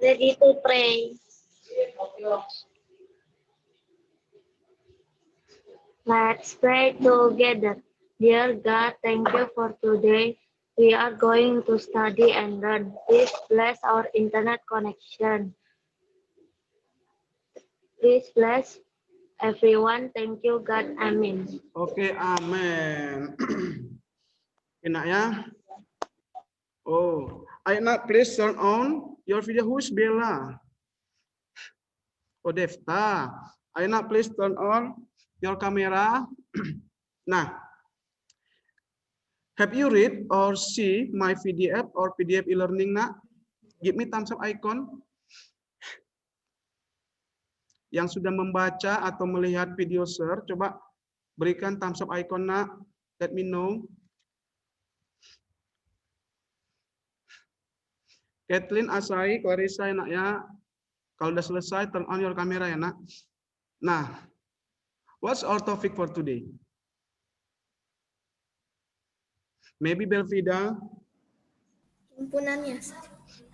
Ready to pray. Let's pray together. Dear God, thank you for today. We are going to study and learn. Please bless our internet connection. Please bless everyone. Thank you, God. Amen. Oke, amin. Enak ya? Oh, Aina, please turn on your video. Who's Bella? Oh, Devta. Aina, please turn on your camera. Nah, have you read or see my PDF or PDF e-learning, nak? Give me thumbs up icon. Yang sudah membaca atau melihat video share, coba berikan thumbs up icon, nak. Let me know. Kathleen, Asai, Clarissa, nak ya. Kalau udah selesai, turn on your camera ya, nak. Nah, what's our topic for today? Maybe Belvida. Himpunannya.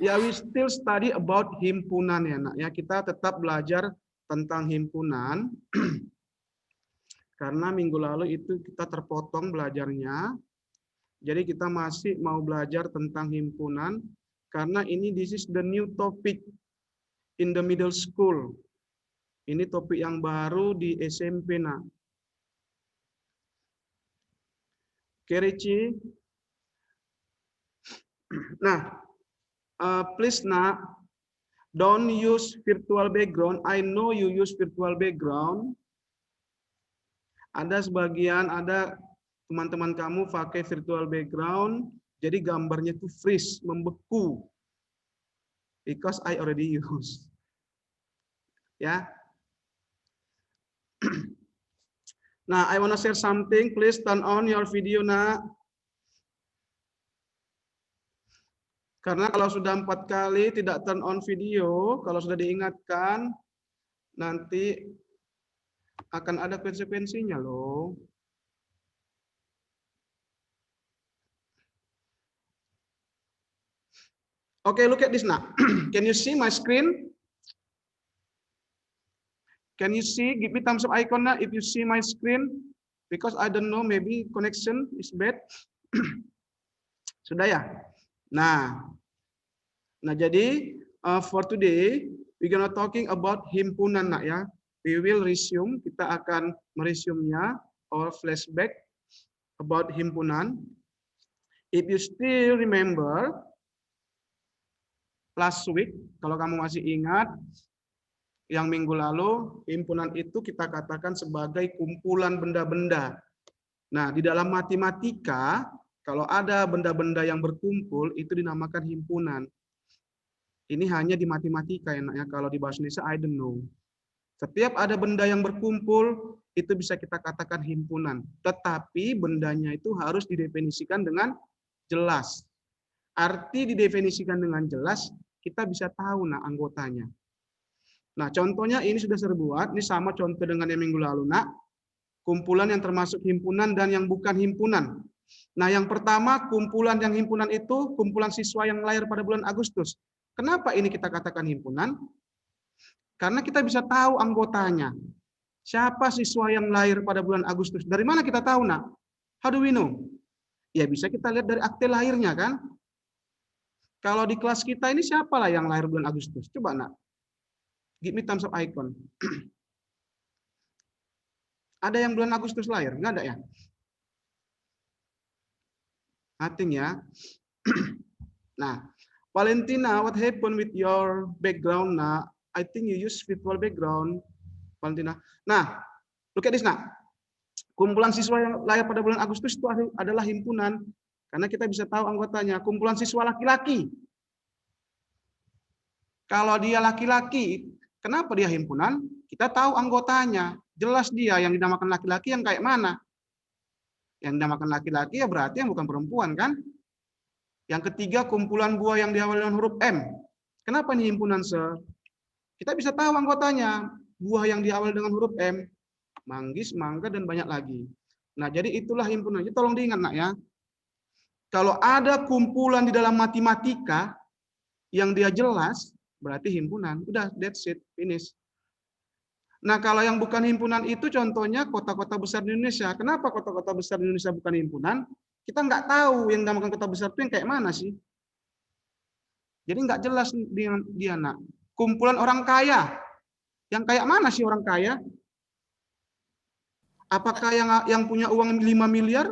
Ya, we still study about himpunan ya, nak. Ya, kita tetap belajar tentang himpunan. Karena minggu lalu itu kita terpotong belajarnya. Jadi kita masih mau belajar tentang himpunan. Karena ini this is the new topic in the middle school. Ini topik yang baru di SMP, nak. Oke, Ricci. Nah, please, nak, don't use virtual background. I know you use virtual background. Ada sebagian, ada teman-teman kamu pakai virtual background, jadi gambarnya itu freeze, membeku. Because I already use. Ya. Nah, I wanna share something. Please turn on your video, nak. Karena kalau sudah 4 kali tidak turn on video, kalau sudah diingatkan, nanti akan ada konsekuensinya loh. Okay, look at this now. Can you see my screen? Can you see? Give me thumbs up icon now if you see my screen. Because I don't know, maybe connection is bad. Sudah ya? Nah, jadi for today we gonna talking about himpunan, nak ya. We will resume, kita akan meresume-nya or flashback about himpunan. If you still remember last week, kalau kamu masih ingat, yang minggu lalu himpunan itu kita katakan sebagai kumpulan benda-benda. Nah, di dalam matematika, kalau ada benda-benda yang berkumpul, itu dinamakan himpunan. Ini hanya di matematika ya, kalau di bahasa Indonesia, I don't know. Setiap ada benda yang berkumpul, itu bisa kita katakan himpunan. Tetapi bendanya itu harus didefinisikan dengan jelas. Arti didefinisikan dengan jelas, kita bisa tahu nah anggotanya. Nah, contohnya ini sudah saya buat, ini sama contoh dengan yang minggu lalu, nak. Kumpulan yang termasuk himpunan dan yang bukan himpunan. Nah, yang pertama, kumpulan yang himpunan itu kumpulan siswa yang lahir pada bulan Agustus. Kenapa ini kita katakan himpunan? Karena kita bisa tahu anggotanya. Siapa siswa yang lahir pada bulan Agustus? Dari mana kita tahu, nak? How do we know? Ya, bisa kita lihat dari akte lahirnya, kan? Kalau di kelas kita ini siapalah yang lahir bulan Agustus? Coba, nak. Give me thumbs up icon. Ada yang bulan Agustus lahir? Nggak ada ya? Nothing ya. Nah, Valentina, what happened with your background? Nah, I think you use virtual background, Valentina. Nah, look at this, nah. Kumpulan siswa yang lahir pada bulan Agustus itu adalah himpunan. Karena kita bisa tahu anggotanya. Kumpulan siswa laki-laki. Kalau dia laki-laki, kenapa dia himpunan? Kita tahu anggotanya. Jelas dia yang dinamakan laki-laki yang kayak mana. Yang dinamakan laki-laki ya berarti yang bukan perempuan, kan? Yang ketiga, kumpulan buah yang diawali dengan huruf M. Kenapa ini himpunan, Sir? Kita bisa tahu anggotanya. Buah yang diawali dengan huruf M. Manggis, mangga, dan banyak lagi. Nah, jadi itulah himpunan. Jadi tolong diingat, nak ya. Kalau ada kumpulan di dalam matematika yang dia jelas, berarti himpunan. Udah, that's it, finish. Nah, kalau yang bukan himpunan itu contohnya kota-kota besar di Indonesia. Kenapa kota-kota besar di Indonesia bukan himpunan? Kita nggak tahu yang dinamakan kota besar itu yang kayak mana sih. Jadi nggak jelas dia nak. Kumpulan orang kaya. Yang kayak mana sih orang kaya? Apakah yang punya uang 5 miliar?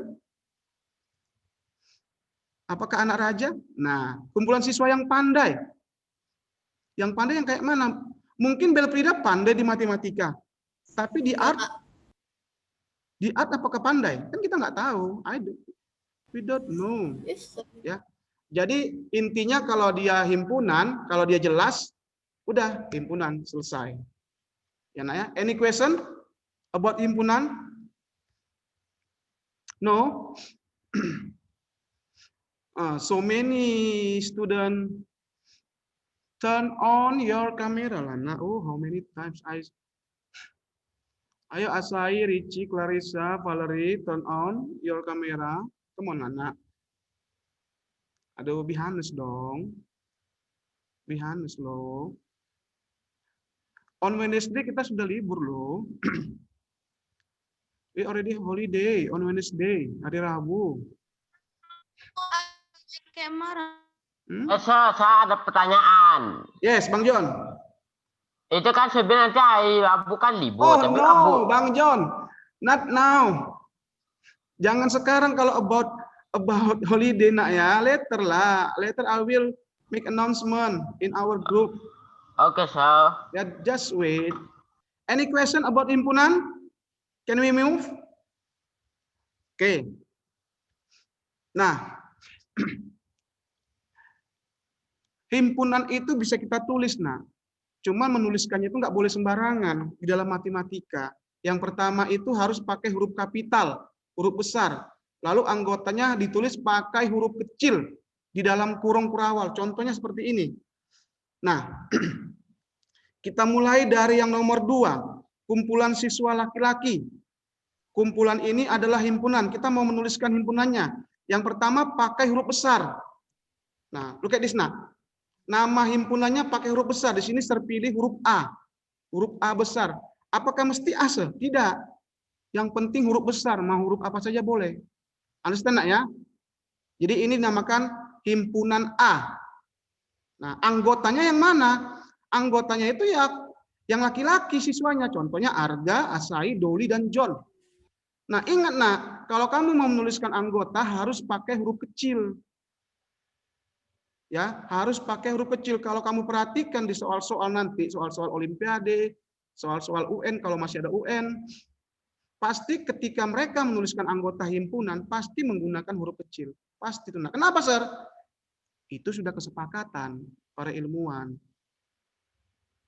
Apakah anak raja? Nah, kumpulan siswa yang pandai. Yang pandai yang kayak mana? Mungkin Belprida pandai di matematika. Tapi di art apakah pandai? Kan kita nggak tahu. We don't know. Ya. Jadi intinya kalau dia himpunan, kalau dia jelas, udah himpunan selesai. Ya, nak ya. Any question about himpunan? No. So many student turn on your camera, Lana. Oh, how many times Ayo Asai, Richie, Clarissa, Valerie, turn on your camera. Come on, Lana. Aduh, be honest dong. Be honest loh. On Wednesday kita sudah libur loh. We already holiday on Wednesday, hari Rabu. Saya ada pertanyaan. Yes, Bang John. Itu kan sebenarnya nanti hari Rabu kan libur. Oh tapi no, Rabu. Bang John, not now. Jangan sekarang kalau about holiday nak ya. Later lah. Later I will make announcement in our group. Oke, sir. Ya, just wait. Any question about himpunan? Can we move? Oke. Nah, himpunan itu bisa kita tulis, nah. Cuman menuliskannya itu nggak boleh sembarangan di dalam matematika. Yang pertama itu harus pakai huruf kapital, huruf besar. Lalu anggotanya ditulis pakai huruf kecil di dalam kurung kurawal. Contohnya seperti ini. Nah, kita mulai dari yang nomor 2, kumpulan siswa laki-laki. Kumpulan ini adalah himpunan. Kita mau menuliskan himpunannya. Yang pertama pakai huruf besar. Nah, look at this now. Nama himpunannya pakai huruf besar. Di sini terpilih huruf A. Huruf A besar. Apakah mesti A? Tidak. Yang penting huruf besar. Mau huruf apa saja boleh. Understand nak ya? Jadi ini dinamakan himpunan A. Nah, anggotanya yang mana? Anggotanya itu ya yang laki-laki siswanya. Contohnya Arga, Asai, Doli, dan John. Nah, ingat nak, kalau kamu mau menuliskan anggota harus pakai huruf kecil. Ya, harus pakai huruf kecil. Kalau kamu perhatikan di soal-soal nanti, soal-soal olimpiade, soal-soal UN kalau masih ada UN, pasti ketika mereka menuliskan anggota himpunan pasti menggunakan huruf kecil. Pasti itu. Nah, kenapa, Sir? Itu sudah kesepakatan para ilmuwan.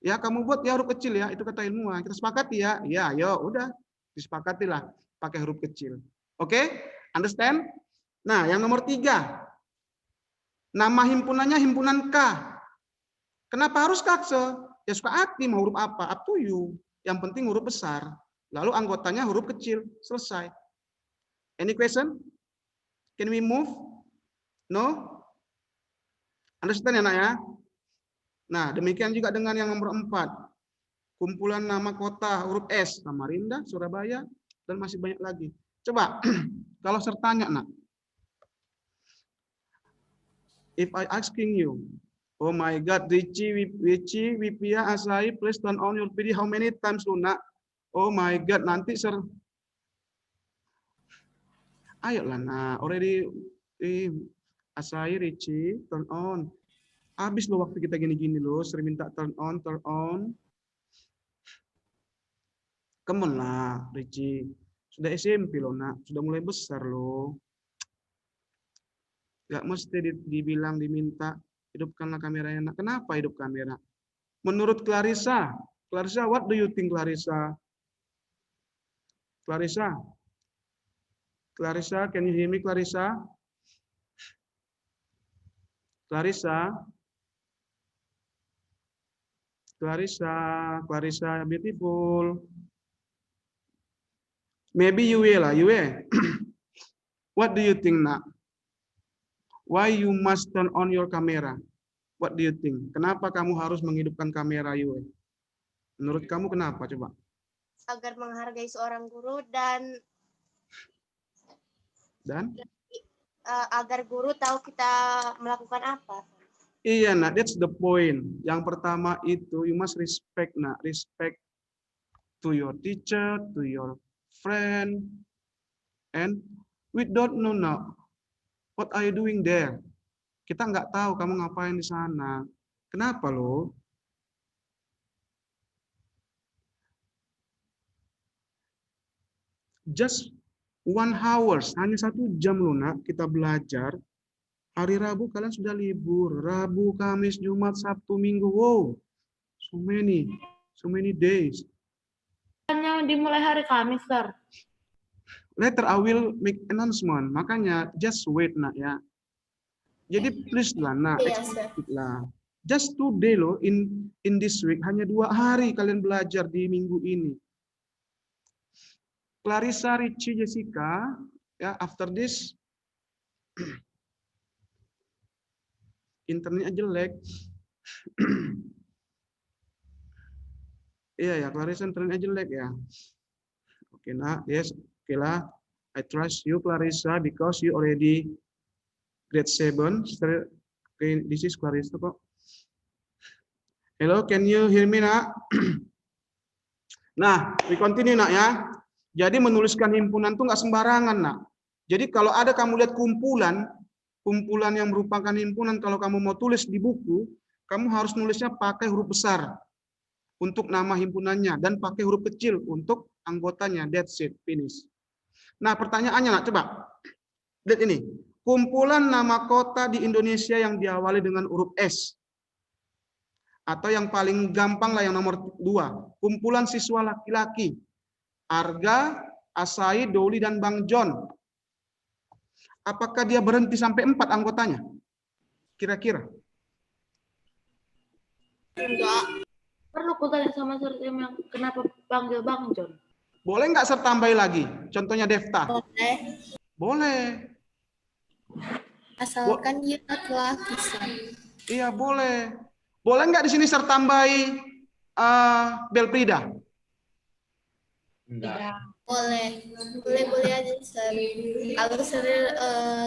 Ya, kamu buat ya huruf kecil ya, itu kata ilmuwan. Kita sepakati ya. Ya, ayo, udah disepakatilah pakai huruf kecil. Oke? Understand? Nah, yang nomor 3. Nama himpunannya himpunan K. Kenapa harus K? Ya suka hati mau huruf apa, up to you. Yang penting huruf besar. Lalu anggotanya huruf kecil. Selesai. Any question? Can we move? No? Understand ya, nak ya? Nah, demikian juga dengan yang nomor 4. Kumpulan nama kota huruf S. Samarinda, Surabaya, dan masih banyak lagi. Coba, kalau saya tanya, nak. If I asking you, oh my God, Richie, Wipia, Asai, please turn on your video. How many times, Luna? Oh my God, nanti sir. Ayolah, nah, already Asai, Richie, turn on. Habis loh waktu kita gini-gini loh, sering minta turn on, turn on. Come on lah, Richie. Sudah SMP loh, nak. Sudah mulai besar loh. Gak mesti dibilang, diminta, hidupkanlah kameranya. Kenapa hidup kamera? Menurut Clarissa, what do you think, Clarissa? Clarissa, can you hear me, Clarissa? Clarissa, beautiful. Maybe you will, you will. What do you think, nak? Why you must turn on your camera? What do you think? Kenapa kamu harus menghidupkan kamera Yue? Menurut kamu kenapa coba? Agar menghargai seorang guru dan agar guru tahu kita melakukan apa. Iya, nah that's the point. Yang pertama itu you must respect, nah respect to your teacher, to your friend, and we don't know now what are you doing there. Kita nggak tahu kamu ngapain di sana. Kenapa lo? Just 1 hour, hanya 1 jam loh nak kita belajar. Hari Rabu kalian sudah libur. Rabu, Kamis, Jumat, Sabtu, Minggu. Wow, so many days. Hanya dimulai hari Kamis, Sir. Later I will make announcement. Makanya just wait nak ya. Jadi please lah nak, expect lah. Just 2 days loh in this week, hanya 2 hari kalian belajar di minggu ini. Clarissa, Richie, Jessica, ya after this internetnya jelek. Iya ya, Clarissa internetnya jelek ya. Oke nak, yes, oke lah. I trust you Clarissa because you already grade 7. Okay, this is Clarissa kok. Hello, can you hear me nak? Nah, we continue nak ya. Jadi menuliskan himpunan tuh nggak sembarangan nak. Jadi kalau ada kamu lihat kumpulan yang merupakan himpunan, kalau kamu mau tulis di buku, kamu harus nulisnya pakai huruf besar untuk nama himpunannya dan pakai huruf kecil untuk anggotanya. That's it, finish. Nah, pertanyaannya nak, coba lihat ini. Kumpulan nama kota di Indonesia yang diawali dengan huruf S. Atau yang paling gampang lah yang nomor 2. Kumpulan siswa laki-laki. Arga, Asai, Doli, dan Bang John. Apakah dia berhenti sampai 4 anggotanya? Kira-kira? Enggak. Perlu ku tanya sama Sir Tim yang kenapa panggil Bang John? Boleh nggak Sir tambahin lagi? Contohnya Devta. Boleh. Boleh. Asalkan dia laki-laki. Iya boleh. Boleh nggak di sini Sir tambahi Belprida? Enggak. Boleh aja Sir. Kalau Sir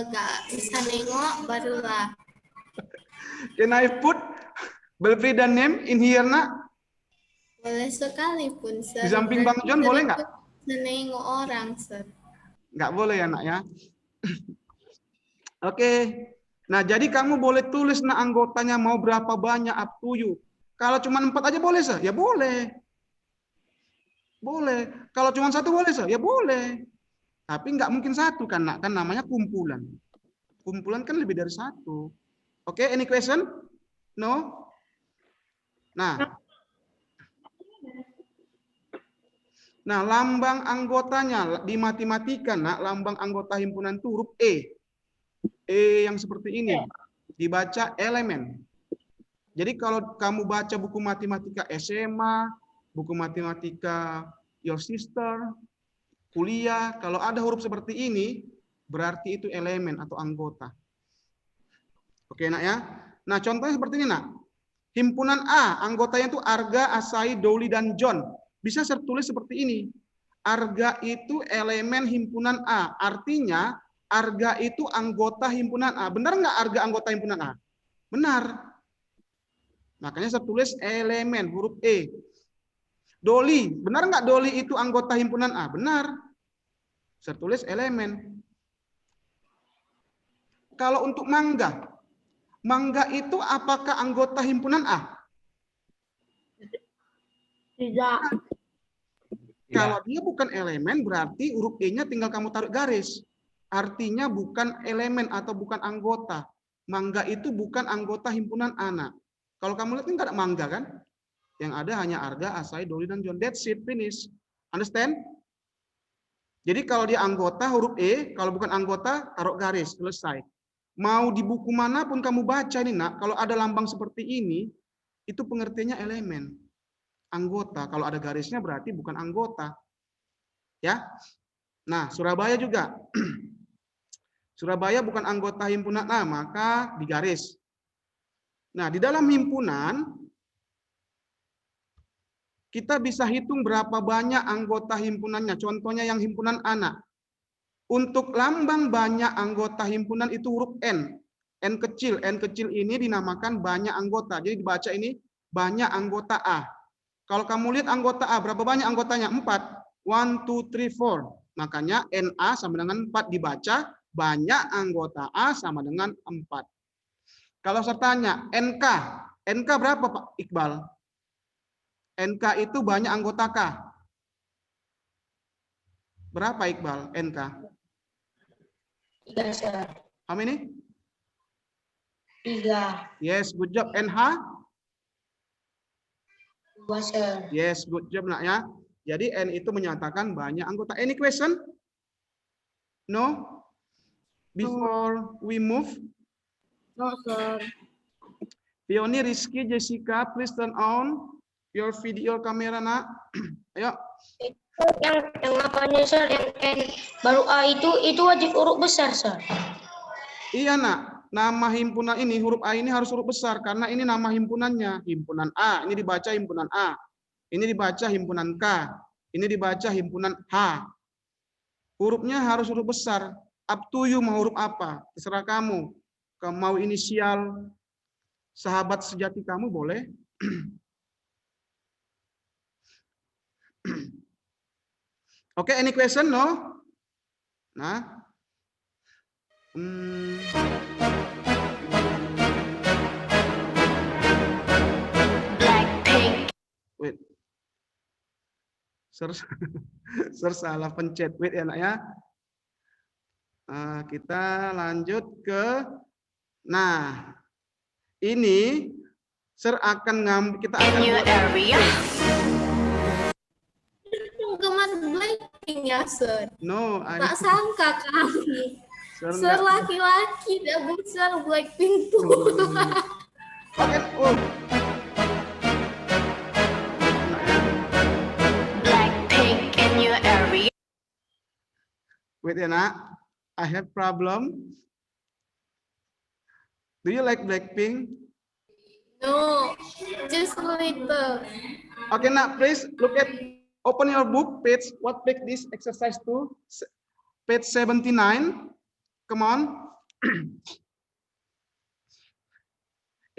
nggak bisa nengok barulah. Can I put Belprida name in here nak? Boleh sekalipun Sir. Di samping Bang John boleh nggak? Nengok orang Sir. Nggak boleh ya nak ya. Oke. Nah jadi kamu boleh tulis nak anggotanya mau berapa banyak, up to you. Kalau cuma 4 aja boleh Sir? Ya boleh. Boleh. Kalau cuma 1 boleh Sir? Ya boleh. Tapi nggak mungkin 1 kan nak, kan namanya kumpulan. Kumpulan kan lebih dari 1. Oke, any question? No? Nah, lambang anggotanya di matematika, nak, lambang anggota himpunan itu huruf E. E yang seperti ini. Dibaca elemen. Jadi kalau kamu baca buku matematika SMA, buku matematika Your Sister, kuliah, kalau ada huruf seperti ini, berarti itu elemen atau anggota. Oke, nak ya. Nah, contohnya seperti ini, nak. Himpunan A, anggotanya itu Arga, Asai, Doli, dan John. Bisa saya tulis seperti ini. Arga itu elemen himpunan A. Artinya, Arga itu anggota himpunan A. Benar nggak Arga anggota himpunan A? Benar. Makanya saya tulis elemen, huruf E. Doli, benar nggak Doli itu anggota himpunan A? Benar. Saya tulis elemen. Kalau untuk Mangga, Mangga itu apakah anggota himpunan A? Tidak. Kalau dia bukan elemen, berarti huruf E-nya tinggal kamu taruh garis. Artinya bukan elemen atau bukan anggota. Mangga itu bukan anggota himpunan anak. Kalau kamu lihat ini nggak ada Mangga kan? Yang ada hanya Arga, Asai, Doli, dan John. That's it, finish. Understand? Jadi kalau dia anggota, huruf E. Kalau bukan anggota, taruh garis. Selesai. Mau di buku manapun kamu baca ini, nak, kalau ada lambang seperti ini, itu pengertiannya elemen. Anggota. Kalau ada garisnya berarti bukan anggota. Ya. Nah, Surabaya juga. Surabaya bukan anggota himpunan A, maka digaris. Nah, di dalam himpunan, kita bisa hitung berapa banyak anggota himpunannya. Contohnya yang himpunan anak. Untuk lambang banyak anggota himpunan itu huruf N. N kecil. N kecil ini dinamakan banyak anggota. Jadi dibaca ini banyak anggota A. Kalau kamu lihat anggota A, berapa banyak anggotanya? 4. 1, 2, 3, 4. Makanya NA sama dengan 4 dibaca. Banyak anggota A sama dengan 4. Kalau saya tanya, NK. NK berapa Pak Iqbal? NK itu banyak anggota K. Berapa Iqbal NK? 3, Sir. How many? 3. Yes, good job. NH? 2, Sir. Yes, good job nak ya. Jadi N itu menyatakan banyak anggota. Any question? No? Before we move? No, sir. Pioni, Rizky, Jessica, please turn on your video kamera nak. Ayo. Yang apanya, Sir? Yang N baru A itu wajib huruf besar, Sir. Iya nak. Nama himpunan ini, huruf A ini harus huruf besar. Karena ini nama himpunannya. Himpunan A. Ini dibaca himpunan A. Ini dibaca himpunan K. Ini dibaca himpunan H. Hurufnya harus huruf besar. Up to you mau huruf apa. Terserah kamu. Kamu mau inisial sahabat sejati kamu boleh. Oke, any question? No? Nah. Wait. Sir salah pencet. Wait ya, nak ya. Kita lanjut ke. Nah, ini Sir akan ngambil. Kita akan Penggemar Blackpink ya, Sir. No, Tak sangka kami. Sir Sir laki-laki dan besar Blackpink tuh. Oke, Blackpink in your area. Wait ya nak, I have problem. Do you like Blackpink? No, just a little. Okay, nak, please look at, open your book, page, what page this exercise to? Page 79. Come on.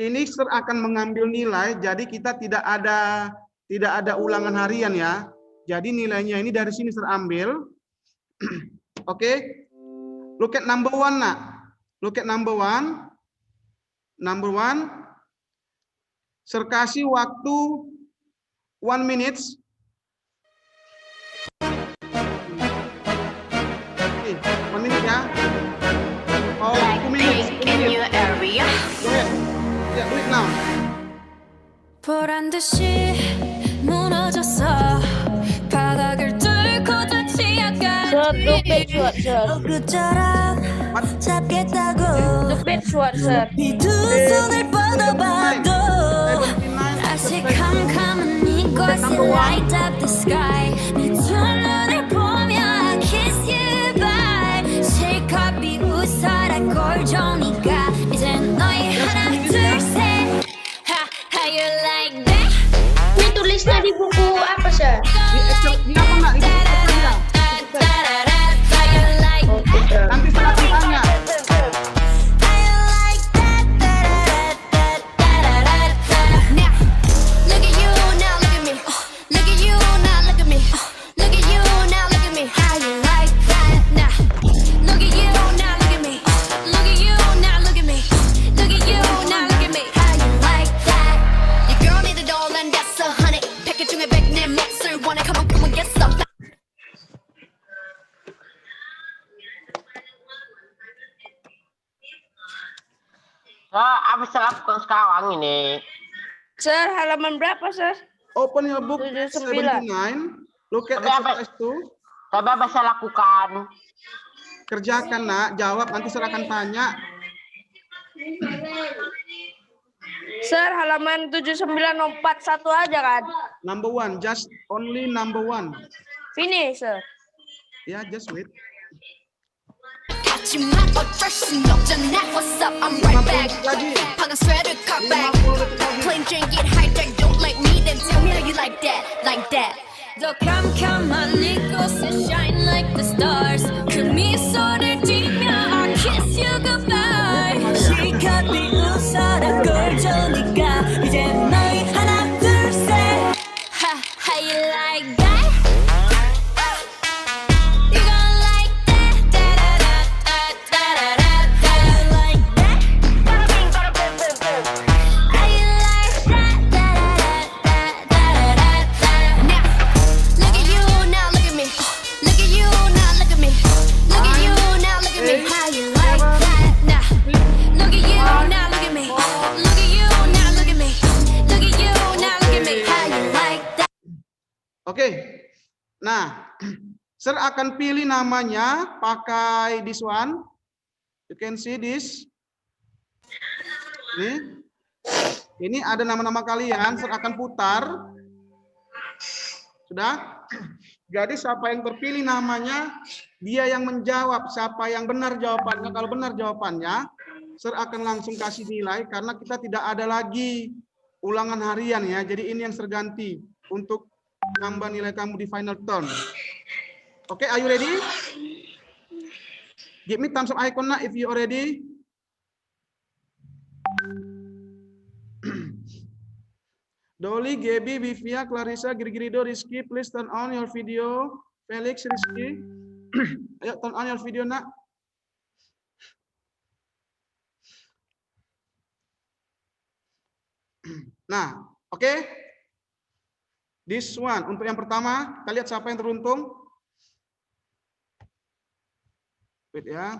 Ini Sir akan mengambil nilai, jadi kita tidak ada ulangan harian ya. Jadi nilainya ini dari sini Sir ambil. Oke. Look at number 1 nak. Look at number 1. Number 1. Sir kasih waktu 1 minute. Oke, 1 minute ya. Oh, 2 minutes. Blackpink in your area. Go ahead. Yeah, do it now. 보란 듯이 무너졌어 바닥을 뚫고 닿지 약간 Sir, look page what, sir? 끝처럼 잡겠다고 Look page what, sir? 이 두 손을 뻗어봐도 79. 다시 캄캄한 이곳에 light up the sky 네 두 눈을 보며 I kiss you bye 실컷 비웃어라 꼴좋으니까 이젠 너희 하나 둘셋 How you like that? Ini tulisnya di buku apa, Sir? Di apa nak? Di buku apa dia? How you like Nanti saya akan tanya. How you like that? Now, look at you, now look at me. Look at you, now look at me. Look at you, now look at me. How you like that? Now, look at you, now look at me. Look at you, now look at me. Look at you, now look at me. How you like that? Your girl need a doll and that's a honey. Package 중에 100 내 몫을 원해. Come on, get some. Apa saya lakukan sekarang ini? Sir, halaman berapa, sir? Open your book 79. 79. Look at Apa? exercise 2. Tapi apa saya lakukan? Kerjakan nak, jawab nanti saya akan tanya. Sir, halaman 7941 aja kan? Number 1, just only number 1. Finish, sir. Ya, just wait. 하지마 어쩔 순 없잖아. What's up? I'm right back. 방금 sweater cut back. Plain Jane get hijacked. Don't like me, then tell me how you like that, like that. 더 캄캄한 이곳에 shine like the stars. 그 미소를 띠며 I kiss you goodbye. 시간 비웃어라 꼴조니까 이제 너희 하나 둘 셋. How you like that? You gon' like that? Da da da da da da da. You like that? Bada bing bada boom boom boom. How you like that? Da da da da da da da. Now look at you, now look at me. Look at you, now look at me. Look at you, now look at me. How you like that? Now look at you, now look at me. Look at you, now look at me. Look at you, now look at me. How you like that? Oke. Nah, Sir akan pilih namanya pakai this one. You can see this. Ini ada nama-nama kalian. Sir akan putar. Sudah? Jadi siapa yang terpilih namanya, dia yang menjawab. Siapa yang benar jawabannya. Kalau benar jawabannya, Sir akan langsung kasih nilai karena kita tidak ada lagi ulangan harian ya. Jadi ini yang Sir ganti untuk nambah nilai kamu di final turn. Oke, are you ready? Give me thumbs up icon if you are ready. Dolly, Gaby, Vivia, Clarissa, Girgirido, Rizky, please turn on your video. Felix, Rizky, ayo turn on your video nak. Nah, oke. This one, untuk yang pertama, kita lihat siapa yang teruntung. Wait ya.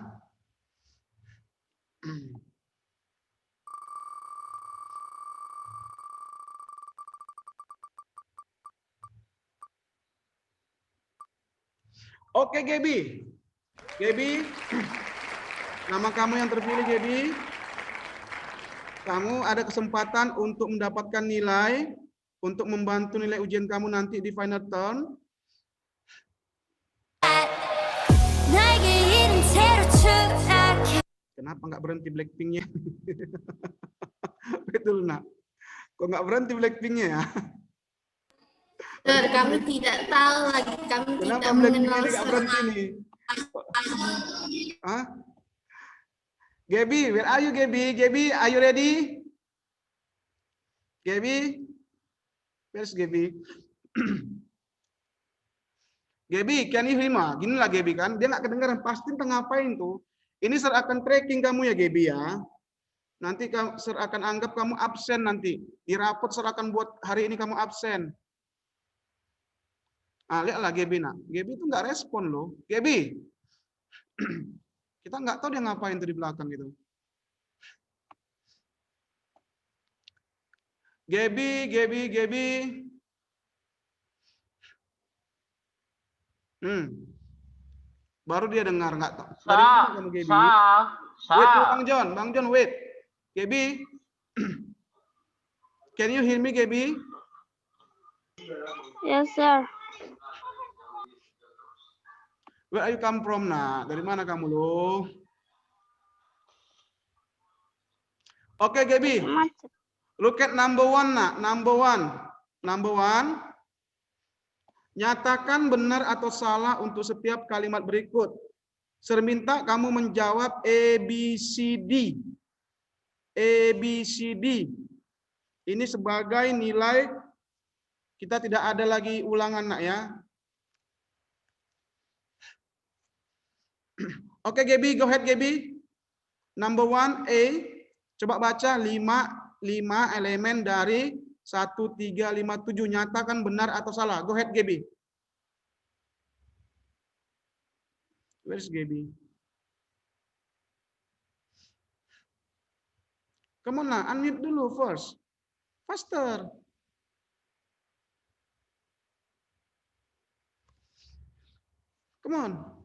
Oke, Gaby. Gaby, nama kamu yang terpilih, Gaby. Kamu ada kesempatan untuk mendapatkan nilai untuk membantu nilai ujian kamu nanti di final turn. Kenapa nggak berhenti Blackpink-nya? Betul, nak. Kok nggak berhenti Blackpink-nya ya? Kami tidak tahu lagi. Kami Kenapa tidak Blackpink-nya mengenal nggak berhenti nih? Hah? Gaby, where are you, Gaby? Gaby, are you ready? Gaby? Where's Gaby? Gaby, can you hear me? Gini lah Gaby kan, dia nggak kedengaran. Pasti entah ngapain tuh. Ini Sir akan tracking kamu ya Gaby ya. Nanti Sir akan anggap kamu absen nanti. Di rapot Sir akan buat hari ini kamu absen. Ah, lihatlah Gaby nak. Gaby itu nggak respon loh. Gaby, kita nggak tahu dia ngapain tuh di belakang gitu. Gaby. Baru dia dengar nggak tahu. Dari mana kamu Gaby? Wait, Bang John, wait. Gaby, can you hear me, Gaby? Yes, sir. Where are you come from, nak? Dari mana kamu lo? Oke, Gaby. Look at number one, nak. Number one. Nyatakan benar atau salah untuk setiap kalimat berikut. Sir minta kamu menjawab ABCD. Ini sebagai nilai. Kita tidak ada lagi ulangan, nak ya. Oke, Gaby, go ahead, Gaby. Number one, A. Coba baca 5 elemen dari 1, 3, 5, 7. Nyatakan benar atau salah. Go ahead, Gaby. Where's Gaby? Come on, unmute dulu first. Faster. Come on.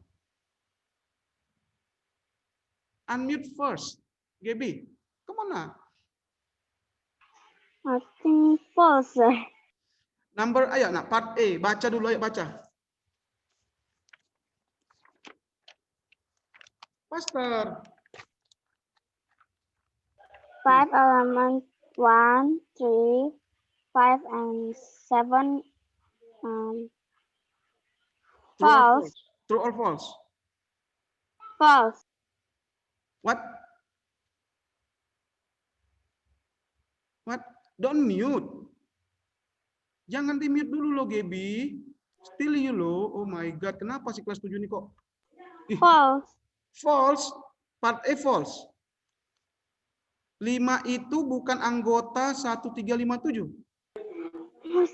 Unmute first. Gaby, come on now. I think false. Number, ayo nak, part A. Baca dulu, ayo baca. Faster. 5 elements, 1, 3, 5, and 7. True or False. false? True or false? False. What? What? Don't mute. Jangan di mute dulu loh, Gaby. Still you loh. Oh my God, kenapa sih kelas 7 ini kok? Ih, False. false. Part A false. 5 itu bukan anggota 1357. True,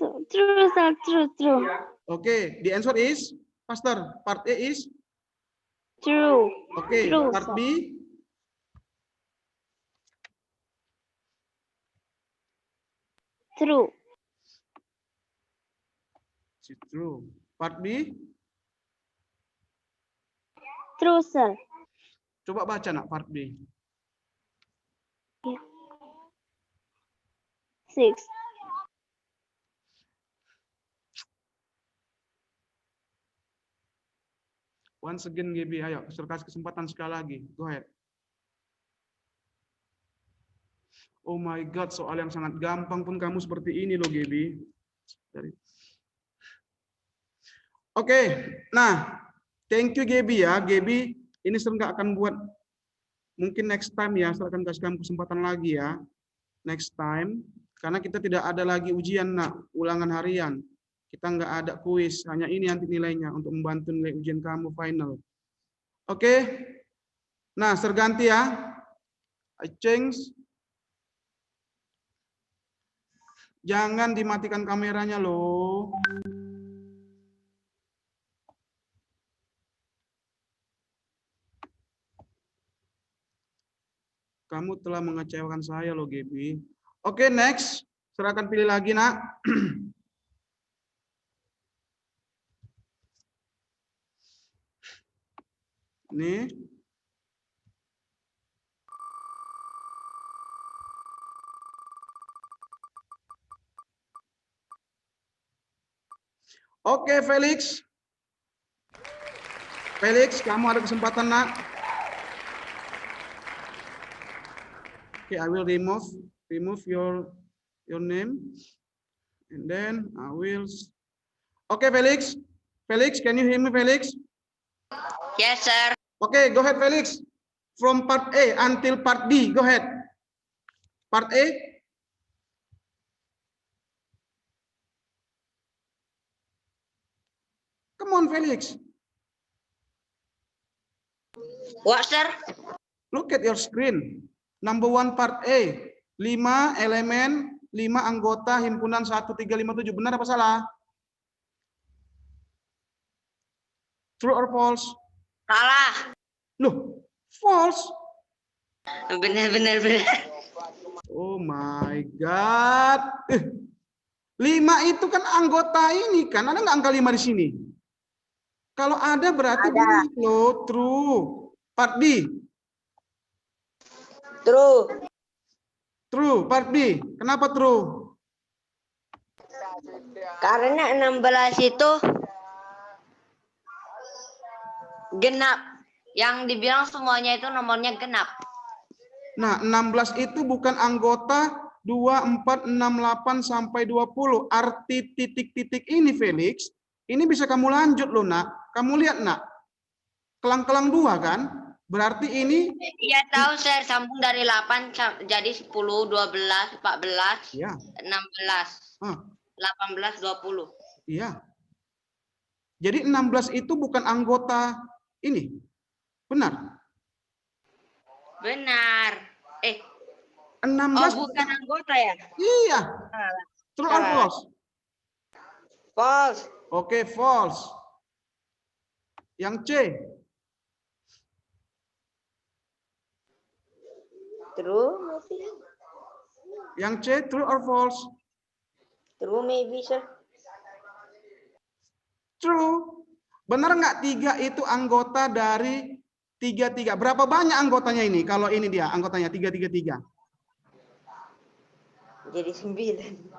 sir. True. Oke, the answer is faster. Part A is True. oke. True, Part sir. B True. is true. Part B True, sir. coba baca nak part B. 6. Once again, Gaby, ayo, kasih kesempatan sekali lagi. Go ahead. Oh my God, soal yang sangat gampang pun kamu seperti ini loh, Gaby. Oke, nah, thank you, Gaby ya. Gaby, ini saya nggak akan buat, mungkin next time ya, saya akan kasih kamu kesempatan lagi ya. Next time, karena kita tidak ada lagi ujian, nak, ulangan harian. Kita nggak ada kuis, hanya ini nanti nilainya untuk membantu nilai ujian kamu final. Oke, nah serganti ya. I change. Jangan dimatikan kameranya loh. Kamu telah mengecewakan saya loh, Gaby. Oke, next. Serahkan pilih lagi, nak. Nih. Oke, Felix. Felix, kamu ada kesempatan, nak. Okay, I will remove your name, and then I will. Okay, Felix. Felix, can you hear me, Felix? Yes, sir. Okay, go ahead, Felix. From part A until part D, go ahead. Part A. Come on, Felix. What, sir? Look at your screen. Number 1 part A. 5 elemen, 5 anggota himpunan 1357. Benar apa salah? True or false? Salah. Loh, false. Benar. Oh my God. 5 itu kan anggota ini kan. Ada nggak angka 5 di sini? Kalau ada berarti benar loh. True. Part B. True. True. Part B. Kenapa true? Karena 16 itu genap. Yang dibilang semuanya itu nomornya genap. Nah, 16 itu bukan anggota 2, 4, 6, 8 sampai 20. Arti titik-titik ini, Felix, ini bisa kamu lanjut loh, nak. Kamu lihat, nak. Kelang-kelang 2 kan? Berarti ini Iya tahu, saya sambung dari 8 jadi 10, 12, 14, ya. 16, 18, 20. Iya. Jadi 16 itu bukan anggota ini. Benar? Benar. 16 bukan anggota ya? Iya. True or false? False. Oke, false. Yang C. True. Yang C, true or false? True maybe, sir. True. Benar nggak 3 itu anggota dari 33? Berapa banyak anggotanya ini? Kalau ini dia anggotanya 333. Jadi 9.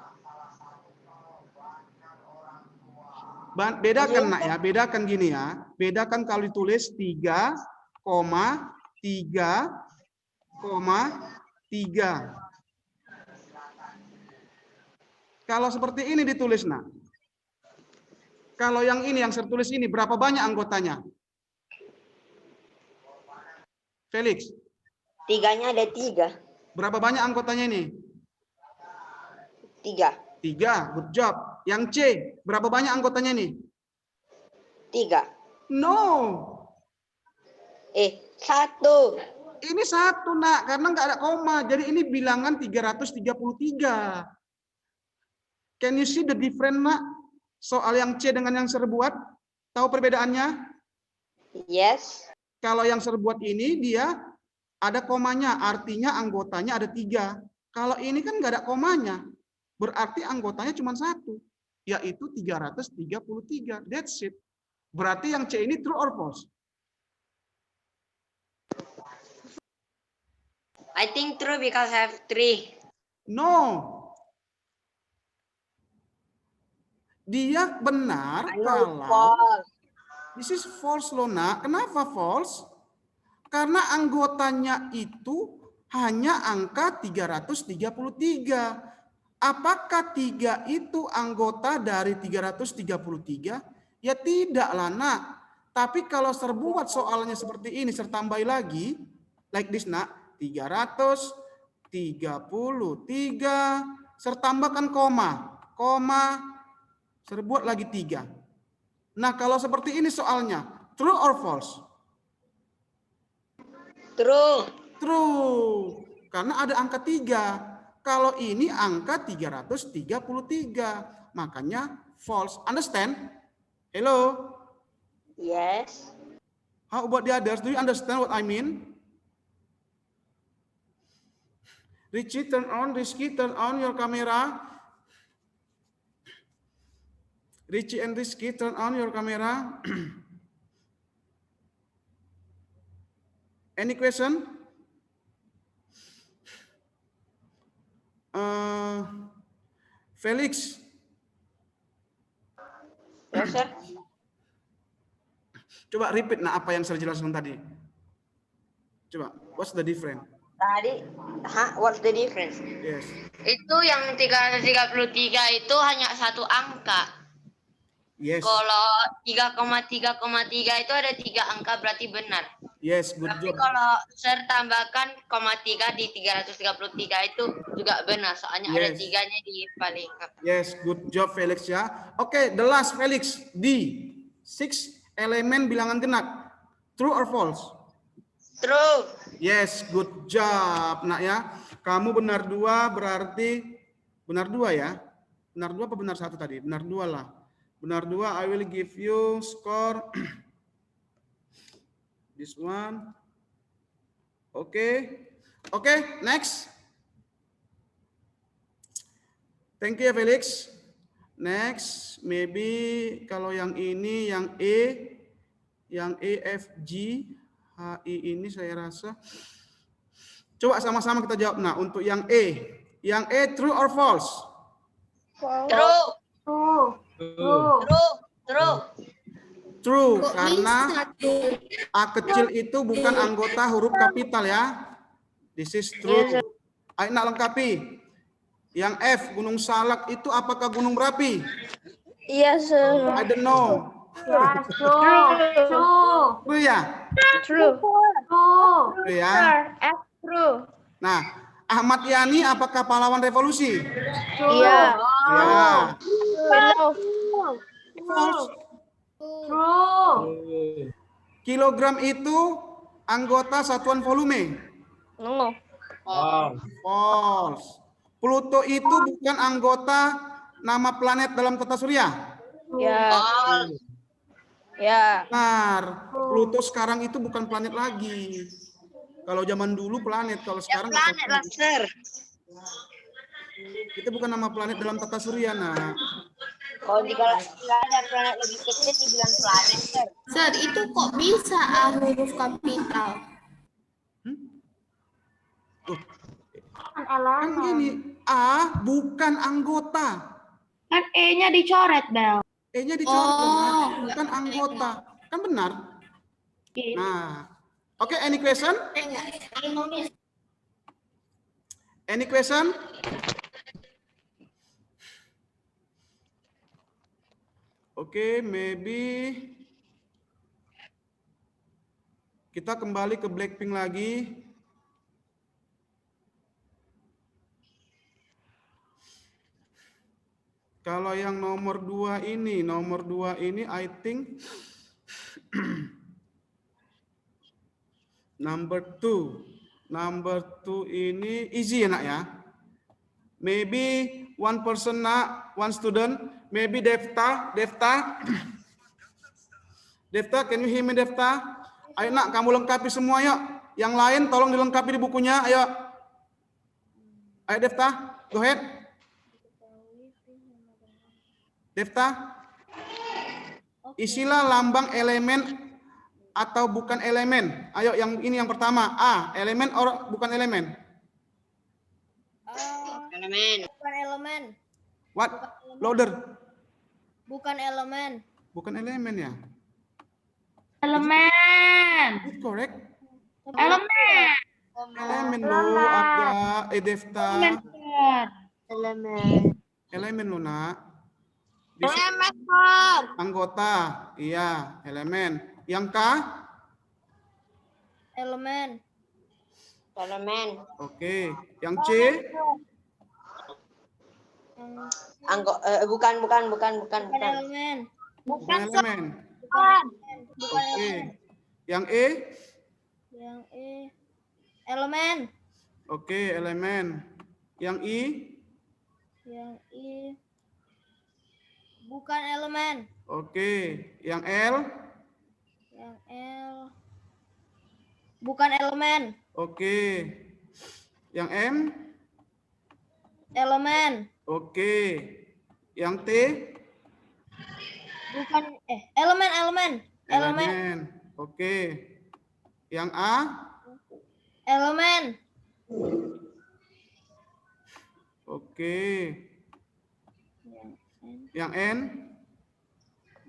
Bedakan, nak ya, bedakan gini ya. Bedakan kalau ditulis 3 Kalau seperti ini ditulis, nak. Kalau yang ini, yang saya tulis ini, berapa banyak anggotanya? Felix. 3-nya ada 3. Berapa banyak anggotanya ini? 3. 3, good job. Yang C, berapa banyak anggotanya ini? 3. No. 1. Ini 1, nak, karena nggak ada koma. Jadi ini bilangan 333. Can you see the difference, nak? Soal yang C dengan yang serbuat, tahu perbedaannya? Yes. Kalau yang serbuat ini dia ada komanya, artinya anggotanya ada 3. Kalau ini kan nggak ada komanya, berarti anggotanya cuma 1, yaitu 333. That's it. Berarti yang C ini true or false? I think true because I have 3. No. Dia benar kalau False. this is false loh, nak. Kenapa false? Karena anggotanya itu hanya angka 333. Apakah 3 itu anggota dari 333? Ya tidaklah, nak. Tapi kalau serbuat soalnya seperti ini, saya tambah lagi, like this, nak. 333, saya tambahkan koma, serbuat lagi 3. Nah, kalau seperti ini soalnya, true or false? True. True. Karena ada angka 3. Kalau ini angka 333. Makanya false. Understand? Hello? Yes. How about the others? Do you understand what I mean? Richie, turn on. Rizky, turn on your camera. Richie and Rizky, turn on your camera. Any question? Felix. Yes, sir. Coba repeat nah apa yang saya jelaskan tadi. Coba, what's the difference? Tadi, what's the difference? Yes. Itu yang 333 itu hanya 1 angka. Yes. Kalau 3,3,3 itu ada 3 angka berarti benar. Yes, good Tapi job. kalau saya tambahkan 0,3 di 333 itu juga benar. Soalnya ada Yes. 3-nya di paling. Yes, good job Felix ya. Oke, the last Felix, D. 6 elemen bilangan genap. True or false? True. Yes, good job, nak ya. Kamu benar 2 berarti benar 2 ya. Benar 2 apa benar 1 tadi? Benar 2 lah. Benar 2, I will give you score. This one. Oke. Oke, next. Thank you ya Felix. Next, maybe kalau yang ini, yang E, F, G, H, I ini saya rasa. Coba sama-sama kita jawab. Nah, untuk yang E. Yang E true or false? True. True. True. True. True. True, Kok karena bisa tuh? A kecil itu bukan anggota huruf kapital ya. This is true. Ayo nak lengkapi. Yang F, Gunung Salak itu apakah gunung berapi? Iya, sir. I don't know. Yes, true. True. True ya? True. True. True ya. F true. Nah, Ahmad Yani apakah pahlawan revolusi? True. Iya. Ya. True. True. Kilogram itu anggota satuan volume? No. False. Pluto itu bukan anggota nama planet dalam tata surya? Ya. Ya. Benar. Pluto sekarang itu bukan planet lagi. Kalau zaman dulu planet, kalau sekarang nggak Planet lah, sir. itu bukan nama planet dalam tata surya. Nah, Kalau nggak ada planet lebih kecil dibilang planet, sir. Sir, itu kok bisa A huruf kapital? Kan kan elemen. gini, A bukan anggota. Kan E-nya dicoret, Bel. E-nya dicoret, Oh. bukan anggota. Kan benar? Iya. Nah, Okay, any question? Any question? Okay, maybe kita kembali ke Blackpink lagi. Kalau yang nomor 2 ini I think number 2 ini easy ya nak ya. Maybe one person nak, one student, maybe Devta, can you hear me Devta? Ayo nak, kamu lengkapi semua yuk. Yang lain tolong dilengkapi di bukunya, ayo. Ayo Devta, go ahead. Devta, isilah lambang elemen atau bukan elemen. Ayo, yang ini yang pertama. A, elemen atau bukan elemen? Elemen. Bukan elemen. What? Louder. Bukan elemen. Bukan elemen ya? Elemen. Is it correct? Elemen. Elemen lo, ada Devta. Elemen. Elemen lo nak. Elemen. Anggota, iya, elemen. Yang K? Elemen. Elemen. Oke. Yang C? Bukan. Bukan elemen. Bukan elemen. Bukan Oke. elemen. Yang E? Yang E. Elemen. Oke, elemen. Yang I? Yang I. Bukan elemen. Oke. Yang L? Yang L. Bukan elemen. Oke. Yang M? Elemen. Oke. Yang T? Bukan elemen. Elemen. Oke. Yang A? Elemen. Oke. Yang N?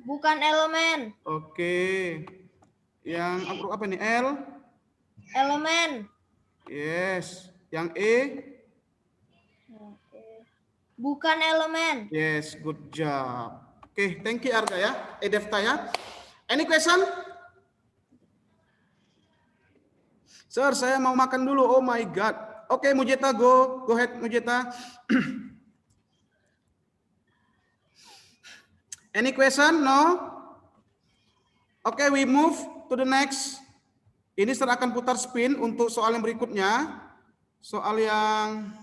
Bukan elemen. Oke. Yang apa nih? L? Elemen. Yes. Yang E? Bukan elemen. Yes, good job. Oke, thank you Arga ya. Devta ya. Any question? Sir, saya mau makan dulu. Oh my God. Oke, Mujeta, go ahead Mujeta. Any question? No? Oke, we move to the next. Ini saya akan putar spin untuk soal yang berikutnya. Soal yang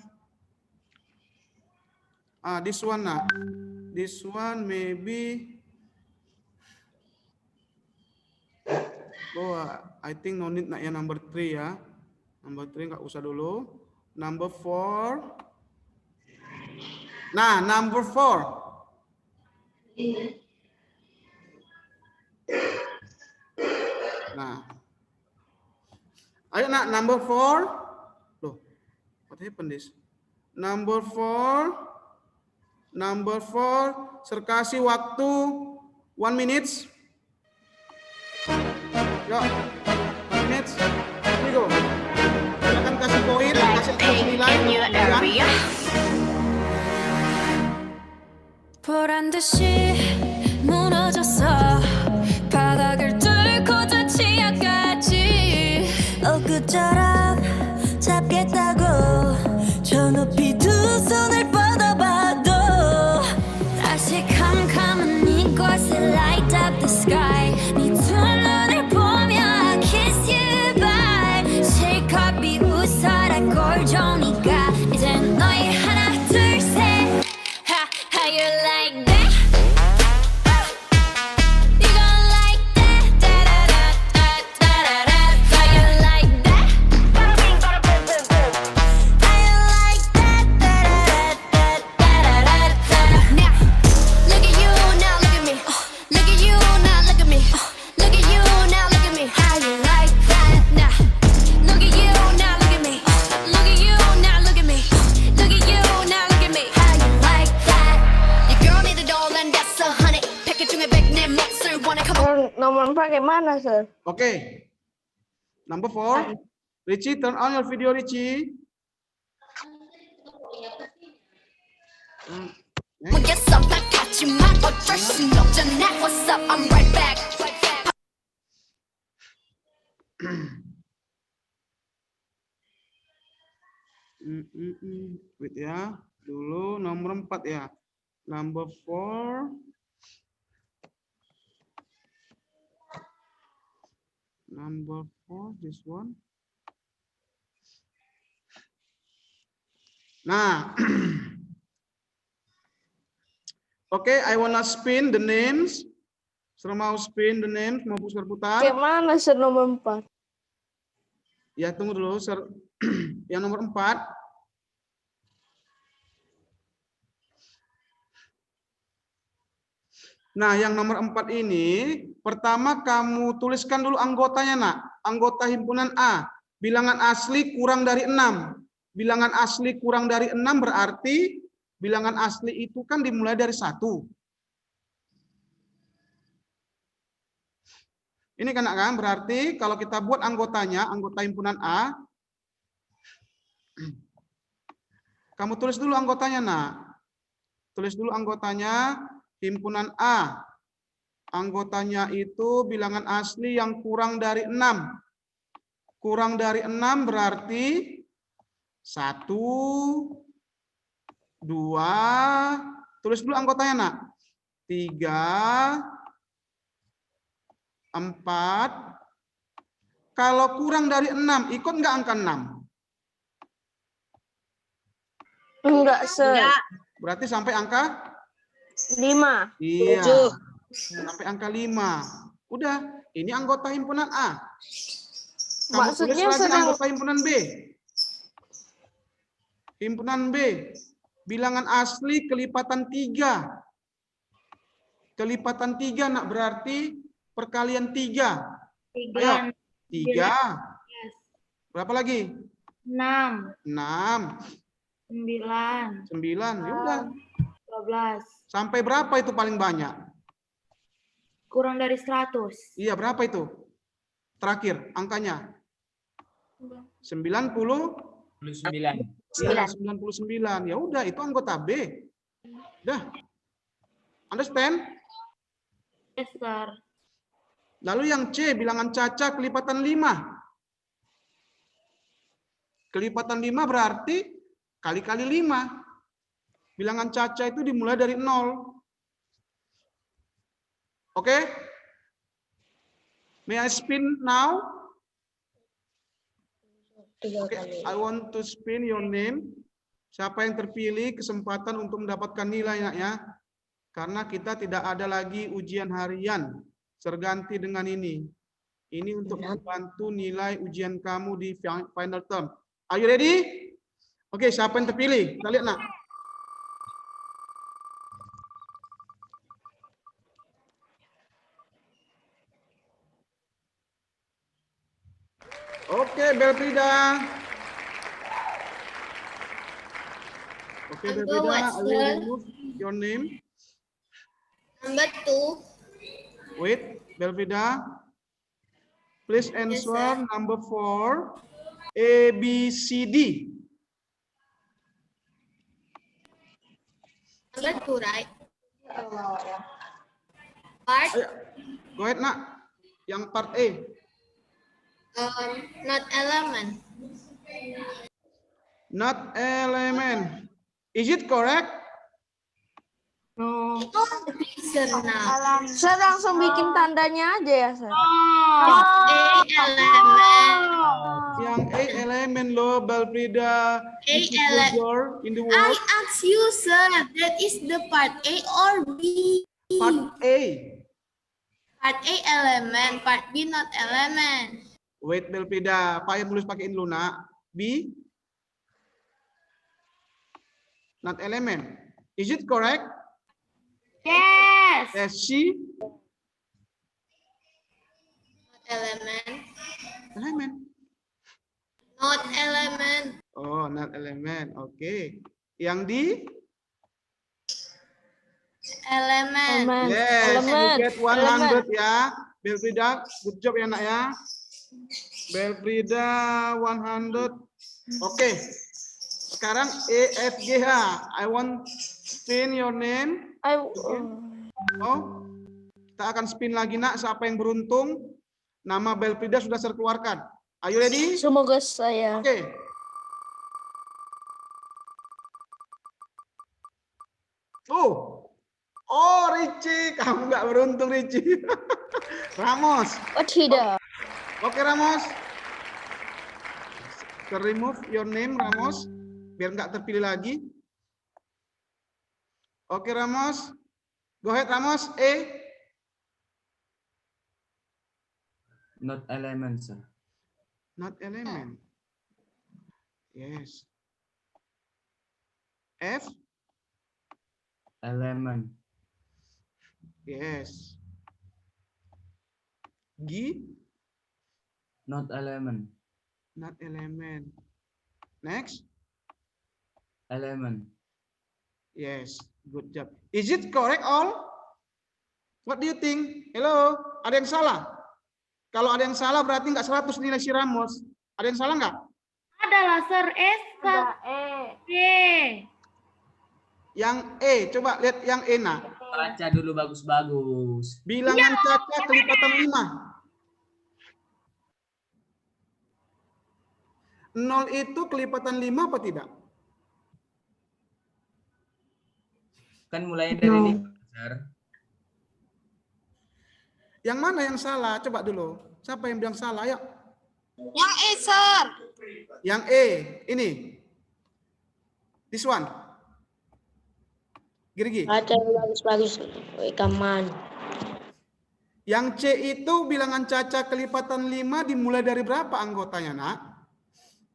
this one nah. This one maybe. Oh, I think no need nak ya number 3 ya. Number 3 nggak usah dulu. Number 4. Nah, number 4. Nah. Ayo nak number 4. Loh. What happened this? Number 4. Number 4. Saya kasih waktu 1 minute. Yo, 1 minute. Here we go. Silakan kasih poin, kasih nilai. In your area. 보란 듯이 무너졌어 바닥을 뚫고 저 지하까지 엊그처럼 잡겠다고 저 높이 두 손을 뻗어봐도 다시 캄캄한 이곳에 light up the sky 네 두 눈을 보며 I kiss you bye 실컷 비웃어라 꼴좋으니까 이젠 너희 하나 둘 셋 How you like that? You gon' like that? Da da da da da da da. How you like that? Bada bing, bada boom, boom, boom. How you like that? Da da da da da da da. Now, look at you, now look at me. Look at you, now look at me. Look at you, now look at me. How you like that? Now, look at you, now look at me. Look at you, now look at me. Look at you, now look at me. How you like that? Your girl need a doll and that's 100. Package 중에 100 내 몫을 원해. Come on. Nomor 4 gimana, Sir? Oke. Number 4. Richie, turn on your video, Richie. Well, guess I'm back at you, my aggression. No, Jeanette, what's up? I'm right back. Wait ya, dulu nomor 4 ya. Number 4. Number 4, this one. Nah, okay, I wanna spin the names. Sudah mau spin the names, mau putar-putar. Kayak mana sir nomor 4? Ya, tunggu dulu. Yang nomor 4. Nah, yang nomor 4 ini, pertama kamu tuliskan dulu anggotanya, nak. Anggota himpunan A. Bilangan asli kurang dari 6. Bilangan asli kurang dari 6 berarti bilangan asli itu kan dimulai dari 1. Ini kan, berarti kalau kita buat anggotanya, anggota himpunan A, kamu tulis dulu anggotanya, nak. Tulis dulu anggotanya, himpunan A. Anggotanya itu bilangan asli yang kurang dari 6. Kurang dari 6 berarti 1, 2, tulis dulu anggotanya, nak. 3, 4. Kalau kurang dari 6, ikut nggak angka 6? Enggak sir. Berarti sampai angka 5. iya. Sampai angka 5. Udah, ini anggota himpunan A. Kamu Maksudnya tulis lagi sedang anggota himpunan B. Himpunan B. Bilangan asli kelipatan 3. Kelipatan 3, nak, berarti perkalian 3. 3, 3. Berapa lagi? 6, 6. 9, 9. Ya udah. 12. Sampai berapa itu paling banyak? Kurang dari 100. Iya, berapa itu? Terakhir angkanya. 90. 99. Iya, 99. Ya udah, itu anggota B. Udah. Understand? Yes, sir. Lalu yang C, bilangan caca kelipatan 5. Kelipatan 5 berarti kali-kali 5. Bilangan caca itu dimulai dari 0. Oke? May I spin now? Okay, I want to spin your name. Siapa yang terpilih kesempatan untuk mendapatkan nilai, nak, ya. Karena kita tidak ada lagi ujian harian. Terganti dengan ini. Ini untuk membantu nilai ujian kamu di final term. Are you ready? Oke, siapa yang terpilih? Kita lihat, nak. Oke, Belfrida. Oke, Belfrida, I will remove your name. Number 2. Wait, Belfrida. Please answer number 4. A, B, C, D. Number 2, right? Part Ayo, go ahead, nak. Yang part A. not element. Not element. Is it correct? No. Itu reason now. Saya langsung bikin tandanya aja ya, Sir. A element. Yang A elemen loh, Belfrida. A element. In the I word ask you, sir, that is the part A or B? part A. Part A element, part B not element. Wait, Belfrida. Pak yang tulis pakai dulu, nak. B. Not element. Is it correct? Yes. Yes, C. Not element. Element. Not element. Oh, not element. Oke. Yang D. Element. Yes, Elemen. you get 100 ya. Belfrida, good job ya, nak, ya. Belfrida 100. Oke. Sekarang E, F, G, H. I want spin your name. Oh, kita akan spin lagi nak. Siapa yang beruntung? Nama Belfrida sudah saya keluarkan. Are you ready? Semoga saya. Oke. Oh, Ricci, kamu nggak beruntung, Ricci. Ramos. Oh tidak. Oke, Ramos. Remove your name, Ramos, biar nggak terpilih lagi. Oke, Ramos. Go ahead, Ramos. E. Not element, sir. Not element. Yes. F. Element. Yes. G. Not element. Not element. Next. Element. Yes. Good job. Is it correct all? What do you think? Hello. Ada yang salah? Kalau ada yang salah berarti nggak 100 nilai si Ramos. Ada yang salah nggak? Ada lah, Sir. S. E. Yang E. Coba lihat yang E, nak. Baca dulu bagus-bagus. Bilangan Caca kelipatan 5. 0 itu kelipatan 5 apa tidak? Kan mulai dari 5, sir. Yang mana yang salah? Coba dulu. Siapa yang bilang salah? Ayo. Yang E, Sir. Yang E. Ini. This one. Girgi. Baca bagus-bagus. Kaman. Yang C itu bilangan Caca kelipatan 5 dimulai dari berapa anggotanya, nak?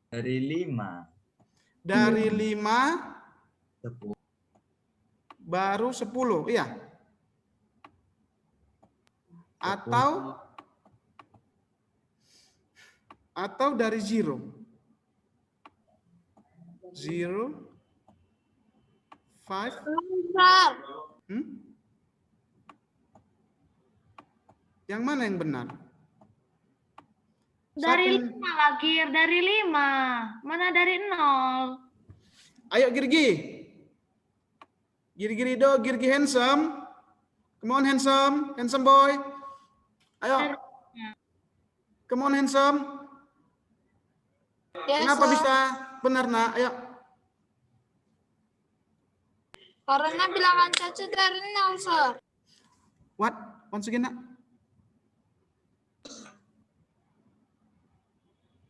Dari 5. Dari 5 10. baru 10. Iya. Atau dari 0. 0 5 Sir. Yang mana yang benar? Dari 5 lagi, dari 5. Mana dari 0? Ayo Girgi. Girgi do, Girgi handsome. Come on handsome, handsome boy. Ayo. Come on handsome. Yes, Kenapa Sir. bisa benar, nak? Ayo. Karena bilangan Caca dari 0, Sir. What? Once again, nak.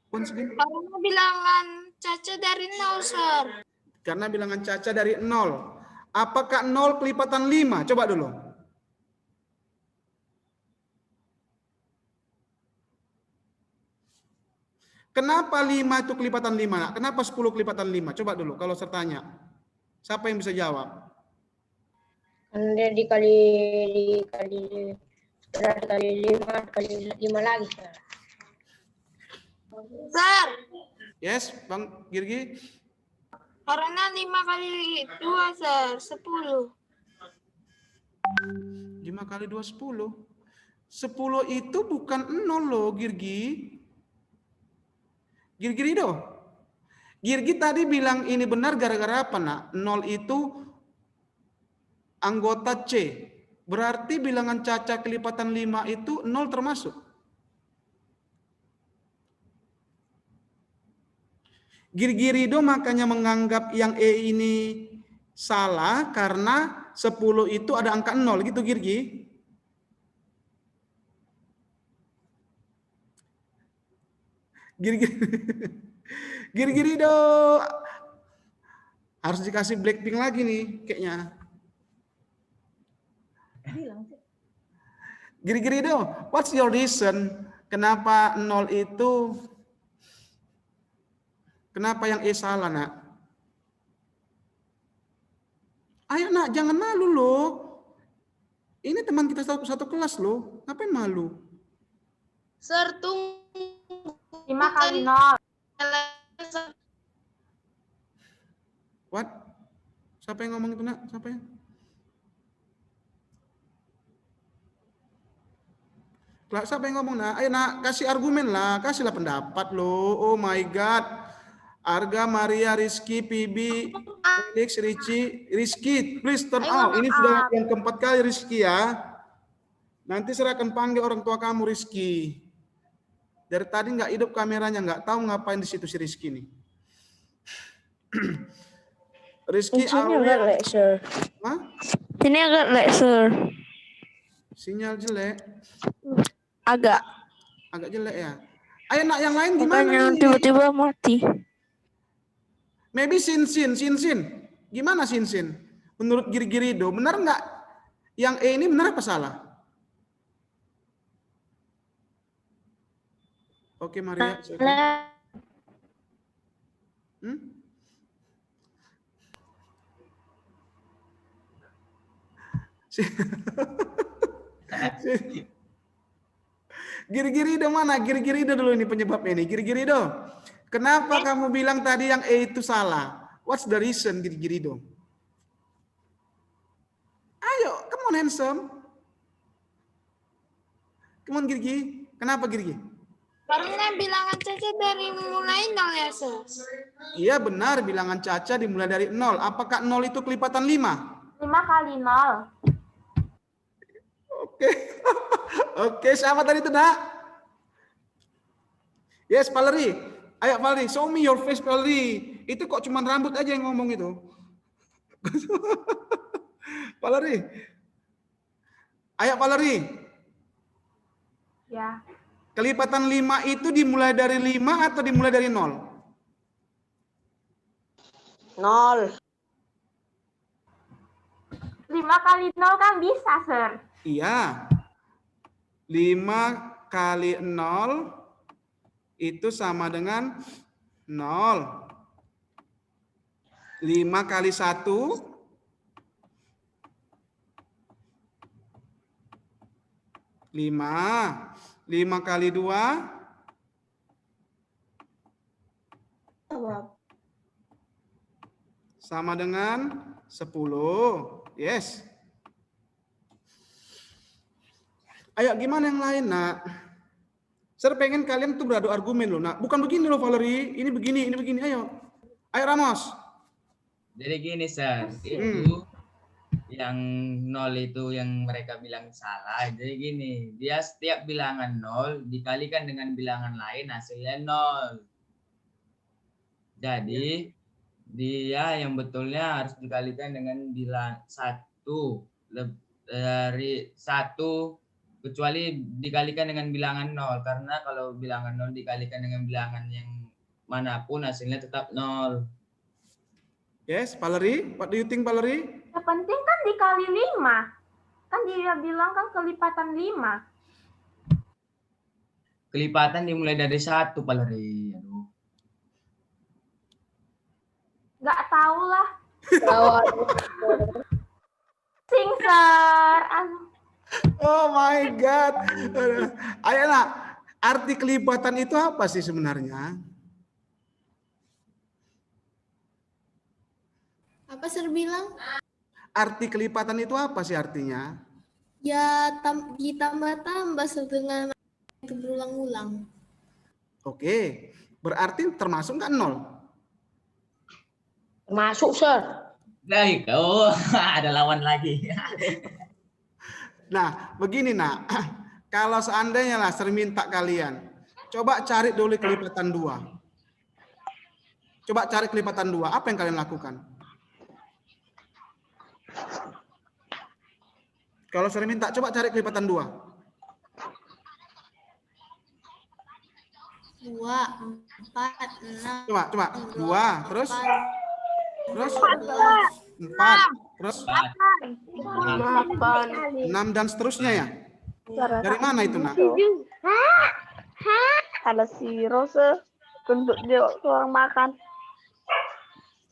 Once again. Karena bilangan Caca dari 0, Sir. Karena bilangan Caca dari 0. Apakah 0 kelipatan 5? Coba dulu. Kenapa 5 itu kelipatan 5? Nak? Kenapa 10 kelipatan 5? Coba dulu kalau saya tanya. Siapa yang bisa jawab? Anda dikali 5 lagi. Sir. Yes, Bang Girgi? Karena 5 kali 2, Sir. 10. 5 kali 2, 10. 10 itu bukan 0 loh, Girgi. Girgi Rido. Girgi tadi bilang ini benar gara-gara apa, nak? 0 itu anggota C. Berarti bilangan Caca kelipatan 5 itu 0 termasuk. Girgi Rido makanya menganggap yang E ini salah karena 10 itu ada angka 0 gitu, Girgi. Girgi Rido harus dikasih Blackpink lagi nih kayaknya. Girgi Rido, what's your reason? Kenapa 0 itu? Kenapa yang E salah, nak? Ayo, nak, jangan malu loh. Ini teman kita satu kelas loh. Ngapain malu? Sir, tunggu. 5 kali 0. What? Siapa yang ngomong itu, nak? Siapa yang? Siapa yang ngomong nak? Ayo nak, kasih argumen lah, kasihlah pendapat lo. Oh my God. Arga, Maria, Rizky, Pibi, Felix, Rizky, please turn out. Ini sudah yang keempat kali Rizky ya. Nanti saya akan panggil orang tua kamu Rizky. Dari tadi nggak hidup kameranya, nggak tahu ngapain di situ si Rizky nih. Rizky, Sini agak lek, sir. Hah? Sini agak lek, sir. Sinyal jelek. Agak. Agak jelek ya. Ayo nak yang lain gimana? Makanya Ini? tiba-tiba mati. Maybe Sin. Gimana Sin? Menurut Giri-Girido, benar nggak? Yang E ini benar apa salah? Oke Maria. Giri-Girido mana? Giri-Girido dulu ini penyebabnya ini. Giri-Girido, kenapa kamu bilang tadi yang E itu salah? What's the reason, Giri-Girido? Ayo, come on handsome. Come on Giri. Kenapa Giri? Karena bilangan Caca dari mulai 0 ya, Sir. Iya benar, bilangan Caca dimulai dari 0. Apakah 0 itu kelipatan 5? 5 kali 0. Oke. Oke, siapa tadi itu, Nak? Yes, Valerie. Ayo Valerie, show me your face, Valerie. Itu kok cuma rambut aja yang ngomong itu. Valerie. Ayo Valerie. Ya. Kelipatan 5 itu dimulai dari 5 atau dimulai dari 0? 0. 5 kali 0 kan bisa, Sir. Iya. 5 kali 0 itu sama dengan 0. 5 kali 1 5. 5 kali 2 sama dengan 10. Yes. Ayo gimana yang lain, Nak? Saya pengen kalian tuh beradu argumen loh, Nak. Bukan begini loh Valerie, ini begini. Ayo. Ayo Ramos. Jadi gini, Sir. Itu yang 0 itu yang mereka bilang salah. Jadi gini, dia setiap bilangan 0 dikalikan dengan bilangan lain hasilnya 0. Jadi dia yang betulnya harus dikalikan dengan bilangan 1 dari 1 kecuali dikalikan dengan bilangan 0, karena kalau bilangan 0 dikalikan dengan bilangan yang manapun hasilnya tetap 0. Yes, Valerie, what do you think Valerie? Yang penting kan dikali 5. Kan dia bilang kan kelipatan 5. Kelipatan dimulai dari 1, Valerie. Aduh. Nggak tahu lah. Sing, Sir. Oh my God. Ayo Nak, arti kelipatan itu apa sih sebenarnya? Apa Sir bilang? Arti kelipatan itu apa sih artinya? Ya ditambah-tambah dengan itu berulang-ulang. Oke, berarti termasuk nggak 0? Masuk, Sir. Baik, oh ada lawan lagi. Nah, begini Nak. Kalau seandainya lah saya minta kalian, coba cari dulu kelipatan 2. Coba cari kelipatan 2, apa yang kalian lakukan? Kalau saya minta, coba cari kelipatan 2. 2, 4, 6. Coba. 2, terus? 4, terus? 6 dan seterusnya ya? Dari mana itu, Nak? Ada si Rose untuk dia orang makan.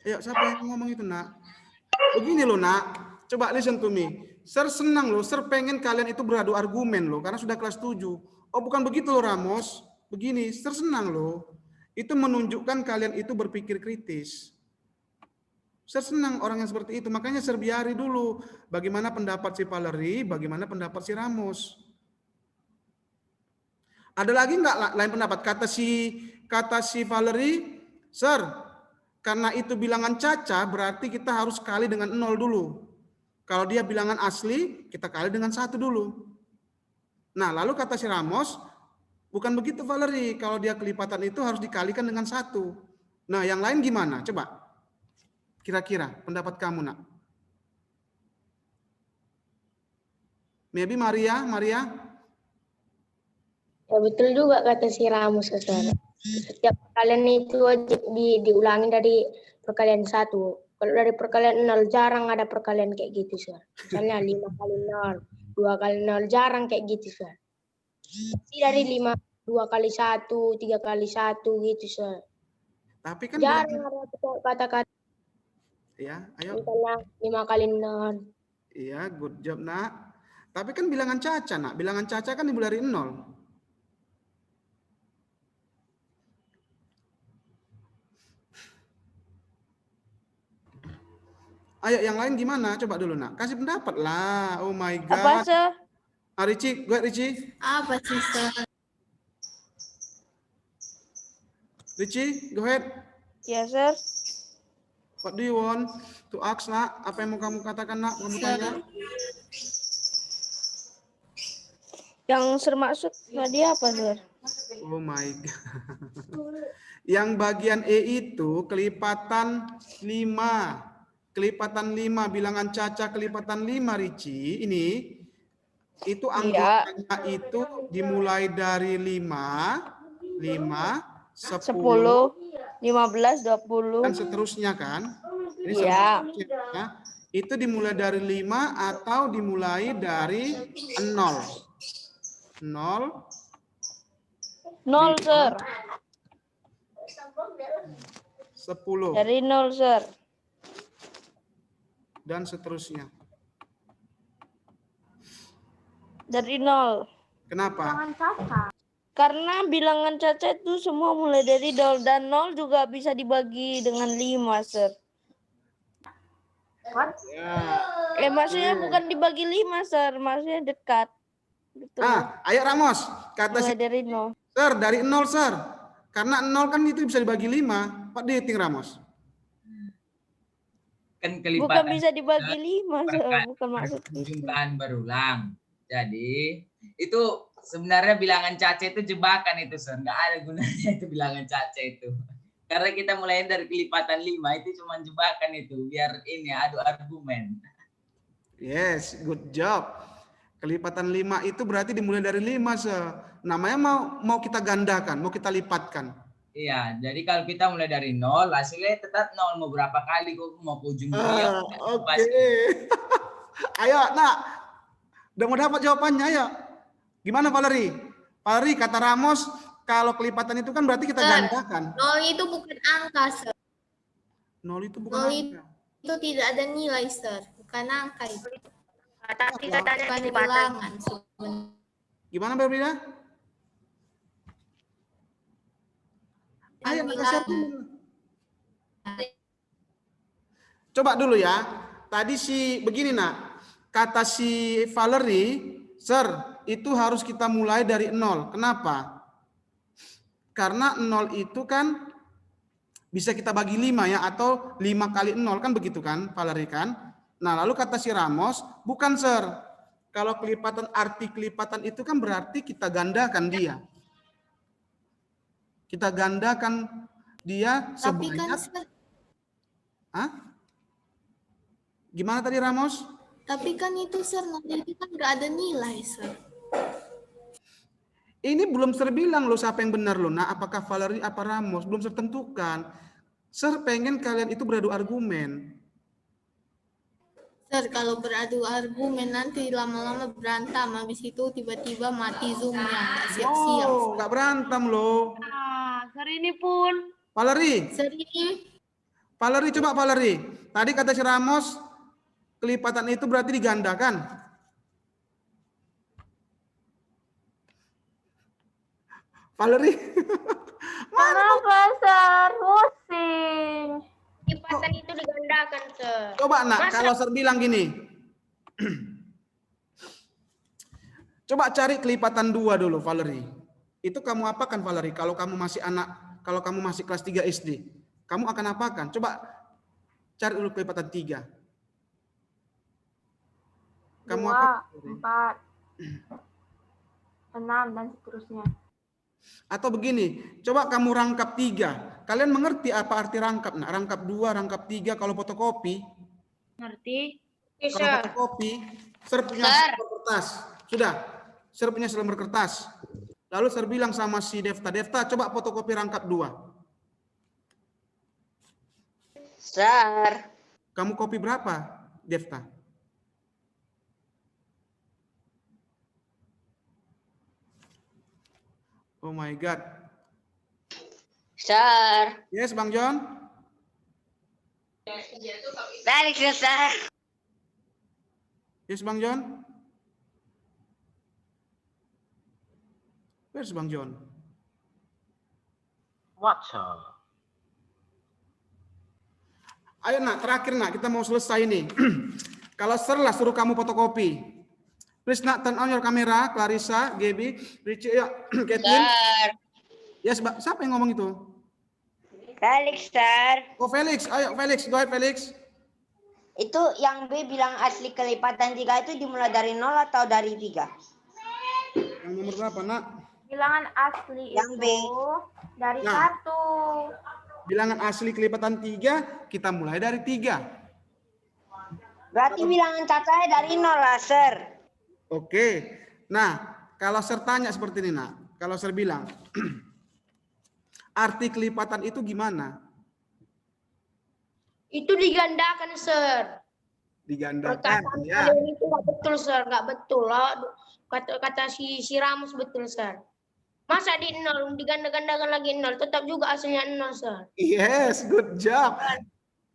Ayo, siapa yang ngomong itu, Nak? Begini loh, Nak. Coba listen to me. Sir senang loh, Sir pengen kalian itu beradu argumen loh, karena sudah kelas 7. Oh, bukan begitu loh, Ramos. Begini, Sir senang loh. Itu menunjukkan kalian itu berpikir kritis. Sir senang orang yang seperti itu, makanya Sir biari dulu bagaimana pendapat si Valerie, bagaimana pendapat si Ramos. Ada lagi nggak lain pendapat? Kata si Valerie, Sir, karena itu bilangan caca berarti kita harus kali dengan 0 dulu. Kalau dia bilangan asli, kita kali dengan 1 dulu. Nah, lalu kata si Ramos, bukan begitu Valerie, kalau dia kelipatan itu harus dikalikan dengan 1. Nah, yang lain gimana? Coba. Kira-kira pendapat kamu, Nak. Maybe Maria? Ya betul juga kata si Ramos, Sir. Setiap perkalian itu wajib diulangi dari perkalian 1. Kalau dari perkalian 0 jarang ada perkalian kayak gitu, Sir. Misalnya 5 kali 0, 2 kali 0 jarang kayak gitu, Sir. Pasti dari 5, 2 kali 1, 3 kali 1 gitu, Sir. Tapi kan jarang ada kata-kata. Ya, ayo. Misalnya 5 kali 0. Iya, good job, Nak. Tapi kan bilangan caca, Nak. Bilangan caca kan dimulai dari 0. Ayo, yang lain gimana? Coba dulu, Nak. Kasih pendapat lah. Oh my God. Apa, Sir? Richie, go ahead, Richie. Apa sih, Sir? Richie, go ahead. Ya, Sir. What do you want to ask, Nak? Apa yang mau kamu katakan, Nak? Kamu tanya? Yang Sir maksud tadi apa, Sir? Oh my God. Yang bagian E itu kelipatan 5. Kelipatan 5, bilangan caca kelipatan 5, Richie. Ini, itu anggotanya itu dimulai dari 5, 10, 15, 20. dan seterusnya kan? Ini Iya. seterusnya. Itu dimulai dari 5 atau dimulai dari 0. 0. 0, Sir. 10. Dari 0, Sir. Dan seterusnya. Dari 0. Kenapa? Karena bilangan caca itu semua mulai dari 0 dan 0 juga bisa dibagi dengan 5, Sir. Ya. Maksudnya bukan dibagi 5, Sir. Maksudnya dekat. Betul. Ayo Ramos, kata Mulai dari 0. Sir, dari 0, Sir. Karena 0 kan itu bisa dibagi 5. What do you think, Ramos? Kan Bukan kelipatan bisa dibagi 5, Sir. Bukan maksud itu. jumlahan berulang. Jadi itu sebenarnya bilangan caca itu jebakan itu, Sir. Nggak ada gunanya itu bilangan caca itu. Karena kita mulai dari kelipatan 5 itu cuma jebakan itu biar ini adu argumen. Yes, good job. Kelipatan 5 itu berarti dimulai dari 5, Sir. Namanya mau kita gandakan, mau kita lipatkan. Iya, jadi kalau kita mulai dari 0, hasilnya tetap 0. Mau berapa kali kok mau ke ujung dunia. Oke. Ayo, Nak. Udah mau dapat jawabannya, ayo. Gimana, Valerie? Valerie, kata Ramos, kalau kelipatan itu kan berarti kita gandakan. 0 itu bukan angka, Sir. 0 itu bukan 0 angka. itu tidak ada nilai, Sir. Bukan angka itu. Tapi katanya Bukan kelipatan. bilangan sebenarnya. Gimana, Berbeda? Ayo, kasih dulu. Coba dulu ya. Tadi begini, Nak. Kata si Valerie, Sir, itu harus kita mulai dari 0. Kenapa? Karena 0 itu kan bisa kita bagi 5 ya, atau 5 kali 0 kan begitu kan, Valerie kan? Nah, lalu kata si Ramos, bukan, Sir. Kalau kelipatan, arti kelipatan itu kan berarti kita gandakan dia. Kita gandakan dia Tapi sebanyak. kan, Sir, Gimana tadi, Ramos? tapi kan itu, Sir, nanti itu kan nggak ada nilai, Sir. Ini belum terbilang loh siapa yang benar loh. Nah, apakah Valerie apa Ramos? Belum tertentukan. Sir pengen kalian itu beradu argumen. Sir, kalau beradu argumen nanti lama-lama berantem. Habis itu tiba-tiba mati Zoom-nya. Nggak siap-siap. Oh, nggak berantem loh. Hari ini pun. Valerie, Sir, ini coba Valerie. Tadi kata si Ramos, kelipatan itu berarti digandakan. Valerie. Kenapa, Sir? Pusing. Kelipatan itu digandakan, Sir. Coba, Nak, kalau Sir bilang gini. Coba cari kelipatan 2 dulu, Valerie. Itu kamu apakan Valerie? Kalau kamu masih kelas 3 SD, kamu akan apakan? Coba cari dulu kelipatan 3. Kamu 2, apa? 4, 6, dan seterusnya. Atau begini, coba kamu rangkap 3. Kalian mengerti apa arti rangkap? Nah, rangkap 2, rangkap 3 kalau fotokopi. Ngerti? Kalau fotokopi, Sir punya selembar kertas. Sudah, Sir punya selembar kertas. Lalu Sir bilang sama si Devta, coba fotokopi rangkap 2. Sir. Kamu kopi berapa, Devta? Oh my God. Sir. Yes, Bang John? Balik sir. Yes, Bang John? Where's Bang John? What, sir? Ayo nak, terakhir nak, kita mau selesai nih. Kalau Sir lah suruh kamu fotokopi. Please nak, turn on your camera, Clarissa, Gaby, Richie, ya, Kathleen. Sir. Yes, siapa yang ngomong itu? Felix, sir. Oh, Felix. Ayo, Felix. Go ahead, Felix. Itu yang B bilang asli kelipatan 3 itu dimulai dari 0 atau dari 3? Yang nomor berapa, nak? Bilangan asli Yang B. itu dari Nah. 1. Bilangan asli kelipatan 3, kita mulai dari 3. Berarti bilangan cacahnya dari 0 lah, sir. Oke. Nah, kalau Sir tanya seperti ini, nak. Kalau Sir bilang, arti kelipatan itu gimana? Itu digandakan, Sir. Digandakan, Perkataan ya. kalian itu nggak betul, Sir. Nggak betul lah. Kata si Ramus betul, Sir. Masa di 0, diganda-gandakan lagi 0, tetap juga hasilnya 0, Sir. Yes, good job.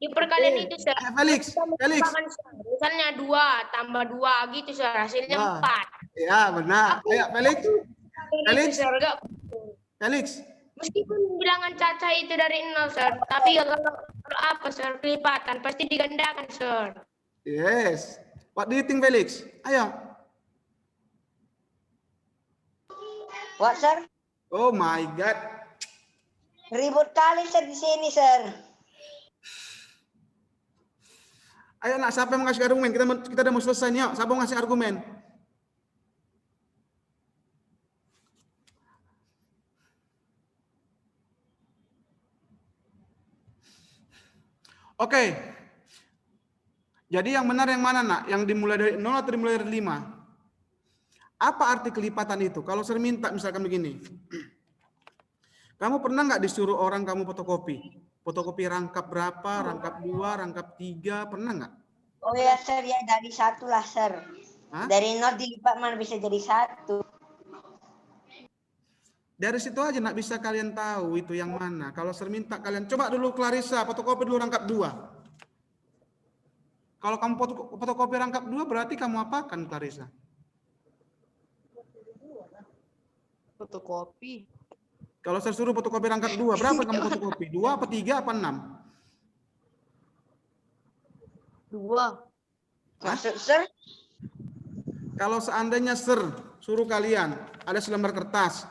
Di perkalian itu, Sir. Felix, kita Felix. menambahkan, Sir. Misalnya 2 tambah 2 gitu, Sir. Hasilnya Wah. 4. Ya, benar. Ayo, Felix. Felix. Itu, Sir. Nggak betul. Felix. Meskipun bilangan cacah itu dari 0, Sir. Tapi kalau apa, Sir? Kelipatan pasti digandakan, Sir. Yes. What do you think, Felix? Ayo. What, sir? Oh my God. Ribut kali, sir, di sini, sir. Ayo nak, siapa yang mau ngasih argumen? Kita udah mau selesai nih, yuk. Siapa mau ngasih argumen? Oke. Jadi yang benar yang mana, nak? Yang dimulai dari 0 atau dimulai dari 5? Apa arti kelipatan itu? Kalau saya minta misalkan begini. Kamu pernah nggak disuruh orang kamu fotokopi? Fotokopi rangkap berapa, rangkap 2, rangkap 3, pernah nggak? Oh ya, sir, ya dari 1 lah, sir. Hah? Dari 0 dilipat mana bisa jadi 1. Dari situ aja nak bisa kalian tahu itu yang mana. Kalau saya minta kalian coba dulu Clarissa fotokopi dulu rangkap 2. Kalau kamu fotokopi rangkap 2 berarti kamu apakan, Clarissa? Fotokopi. Kalau saya suruh fotokopi rangkap 2, berapa kamu fotokopi? 2 apa 3 apa 6? 2. Maksud, sir? Kalau seandainya suruh kalian ada selembar kertas.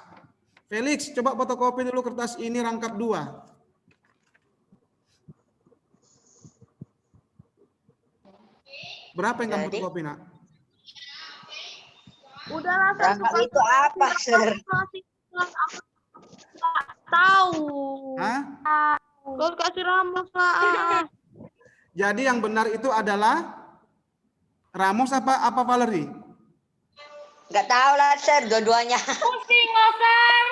Felix, coba fotokopi dulu kertas ini rangkap 2. Berapa yang kamu fotokopi, nak? Udahlah, Rangkap itu apa, sir? Tahu. Hah? Kau kasih Ramos lah. Jadi yang benar itu adalah Ramos apa Valerie? Nggak tahu lah, sir, dua-duanya. Pusing, loh, Sir.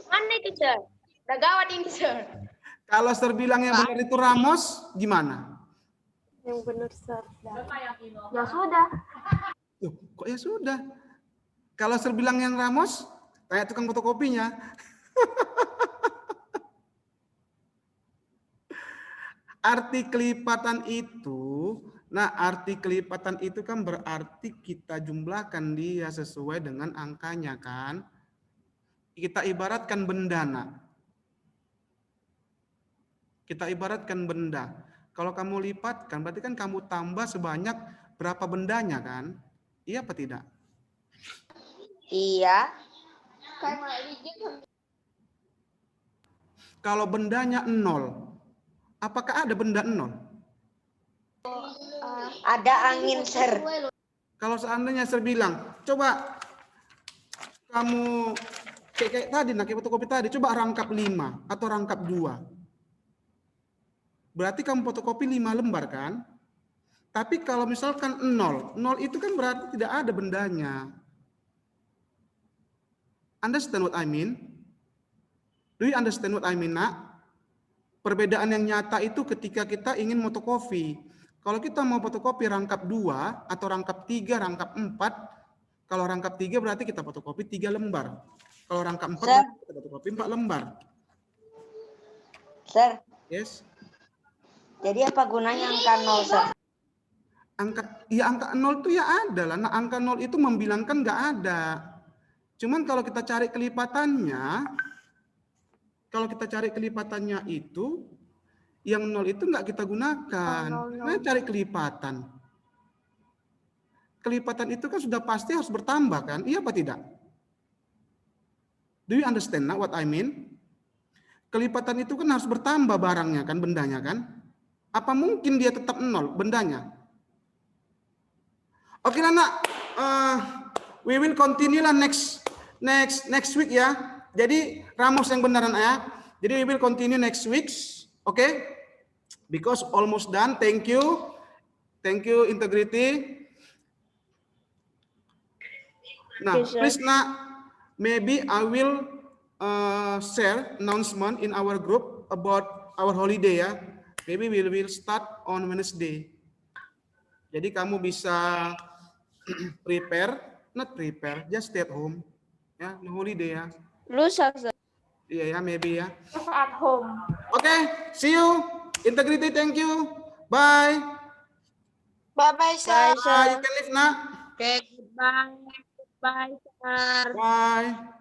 Mana itu, Sir? Udah gawat ini, Sir. Kalau Sir bilang yang benar itu Ramos, gimana? Yang benar, Sir. Ya sudah. Loh, kok ya sudah? Kalau Sir bilang yang Ramos, tanya tukang fotokopinya. Arti kelipatan itu, arti kelipatan itu kan berarti kita jumlahkan dia sesuai dengan angkanya kan. Kita ibaratkan benda, nak. Kita ibaratkan benda. Kalau kamu lipatkan, berarti kan kamu tambah sebanyak berapa bendanya kan? Iya apa tidak? Iya. Kalau bendanya 0, apakah ada benda 0? Ada angin, Sir. Kalau seandainya saya bilang, coba kamu kayak tadi, nak fotokopi tadi, coba rangkap 5 atau rangkap 2. Berarti kamu fotokopi 5 lembar kan? Tapi kalau misalkan 0 itu kan berarti tidak ada bendanya. Understand what I mean? Do you understand what I mean, nak? Perbedaan yang nyata itu ketika kita ingin fotokopi. Kalau kita mau fotokopi rangkap 2 atau rangkap 3, rangkap 4, kalau rangkap 3 berarti kita fotokopi 3 lembar. Kalau rangkap 4 berarti kita fotokopi 4 lembar. Sir. Yes. Jadi apa gunanya angka 0, Sir? Angka 0 itu ya ada lah. Nah, angka 0 itu membilangkan nggak ada. Cuman kalau kita cari kelipatannya, itu, yang 0 itu nggak kita gunakan. Nah, cari kelipatan. Kelipatan itu kan sudah pasti harus bertambah kan? Iya apa tidak? Do you understand now what I mean? Kelipatan itu kan harus bertambah barangnya kan, bendanya kan? Apa mungkin dia tetap 0 bendanya? Oke, anak. We will continue lah next week ya. Jadi Ramos yang benaran ya. Jadi we will continue next week. Okay? Because almost done. Thank you. Thank you, Integrity. Nah, please nak, maybe I will share announcement in our group about our holiday ya. Maybe we will start on Wednesday. Jadi kamu bisa just stay at home. Ya, no holiday ya. Lusa. Iya ya, maybe ya. At home. Okay, see you. Integrity, thank you. Bye. Bye-bye, Sir. You can leave now. Okay, goodbye. Goodbye, sir. Bye.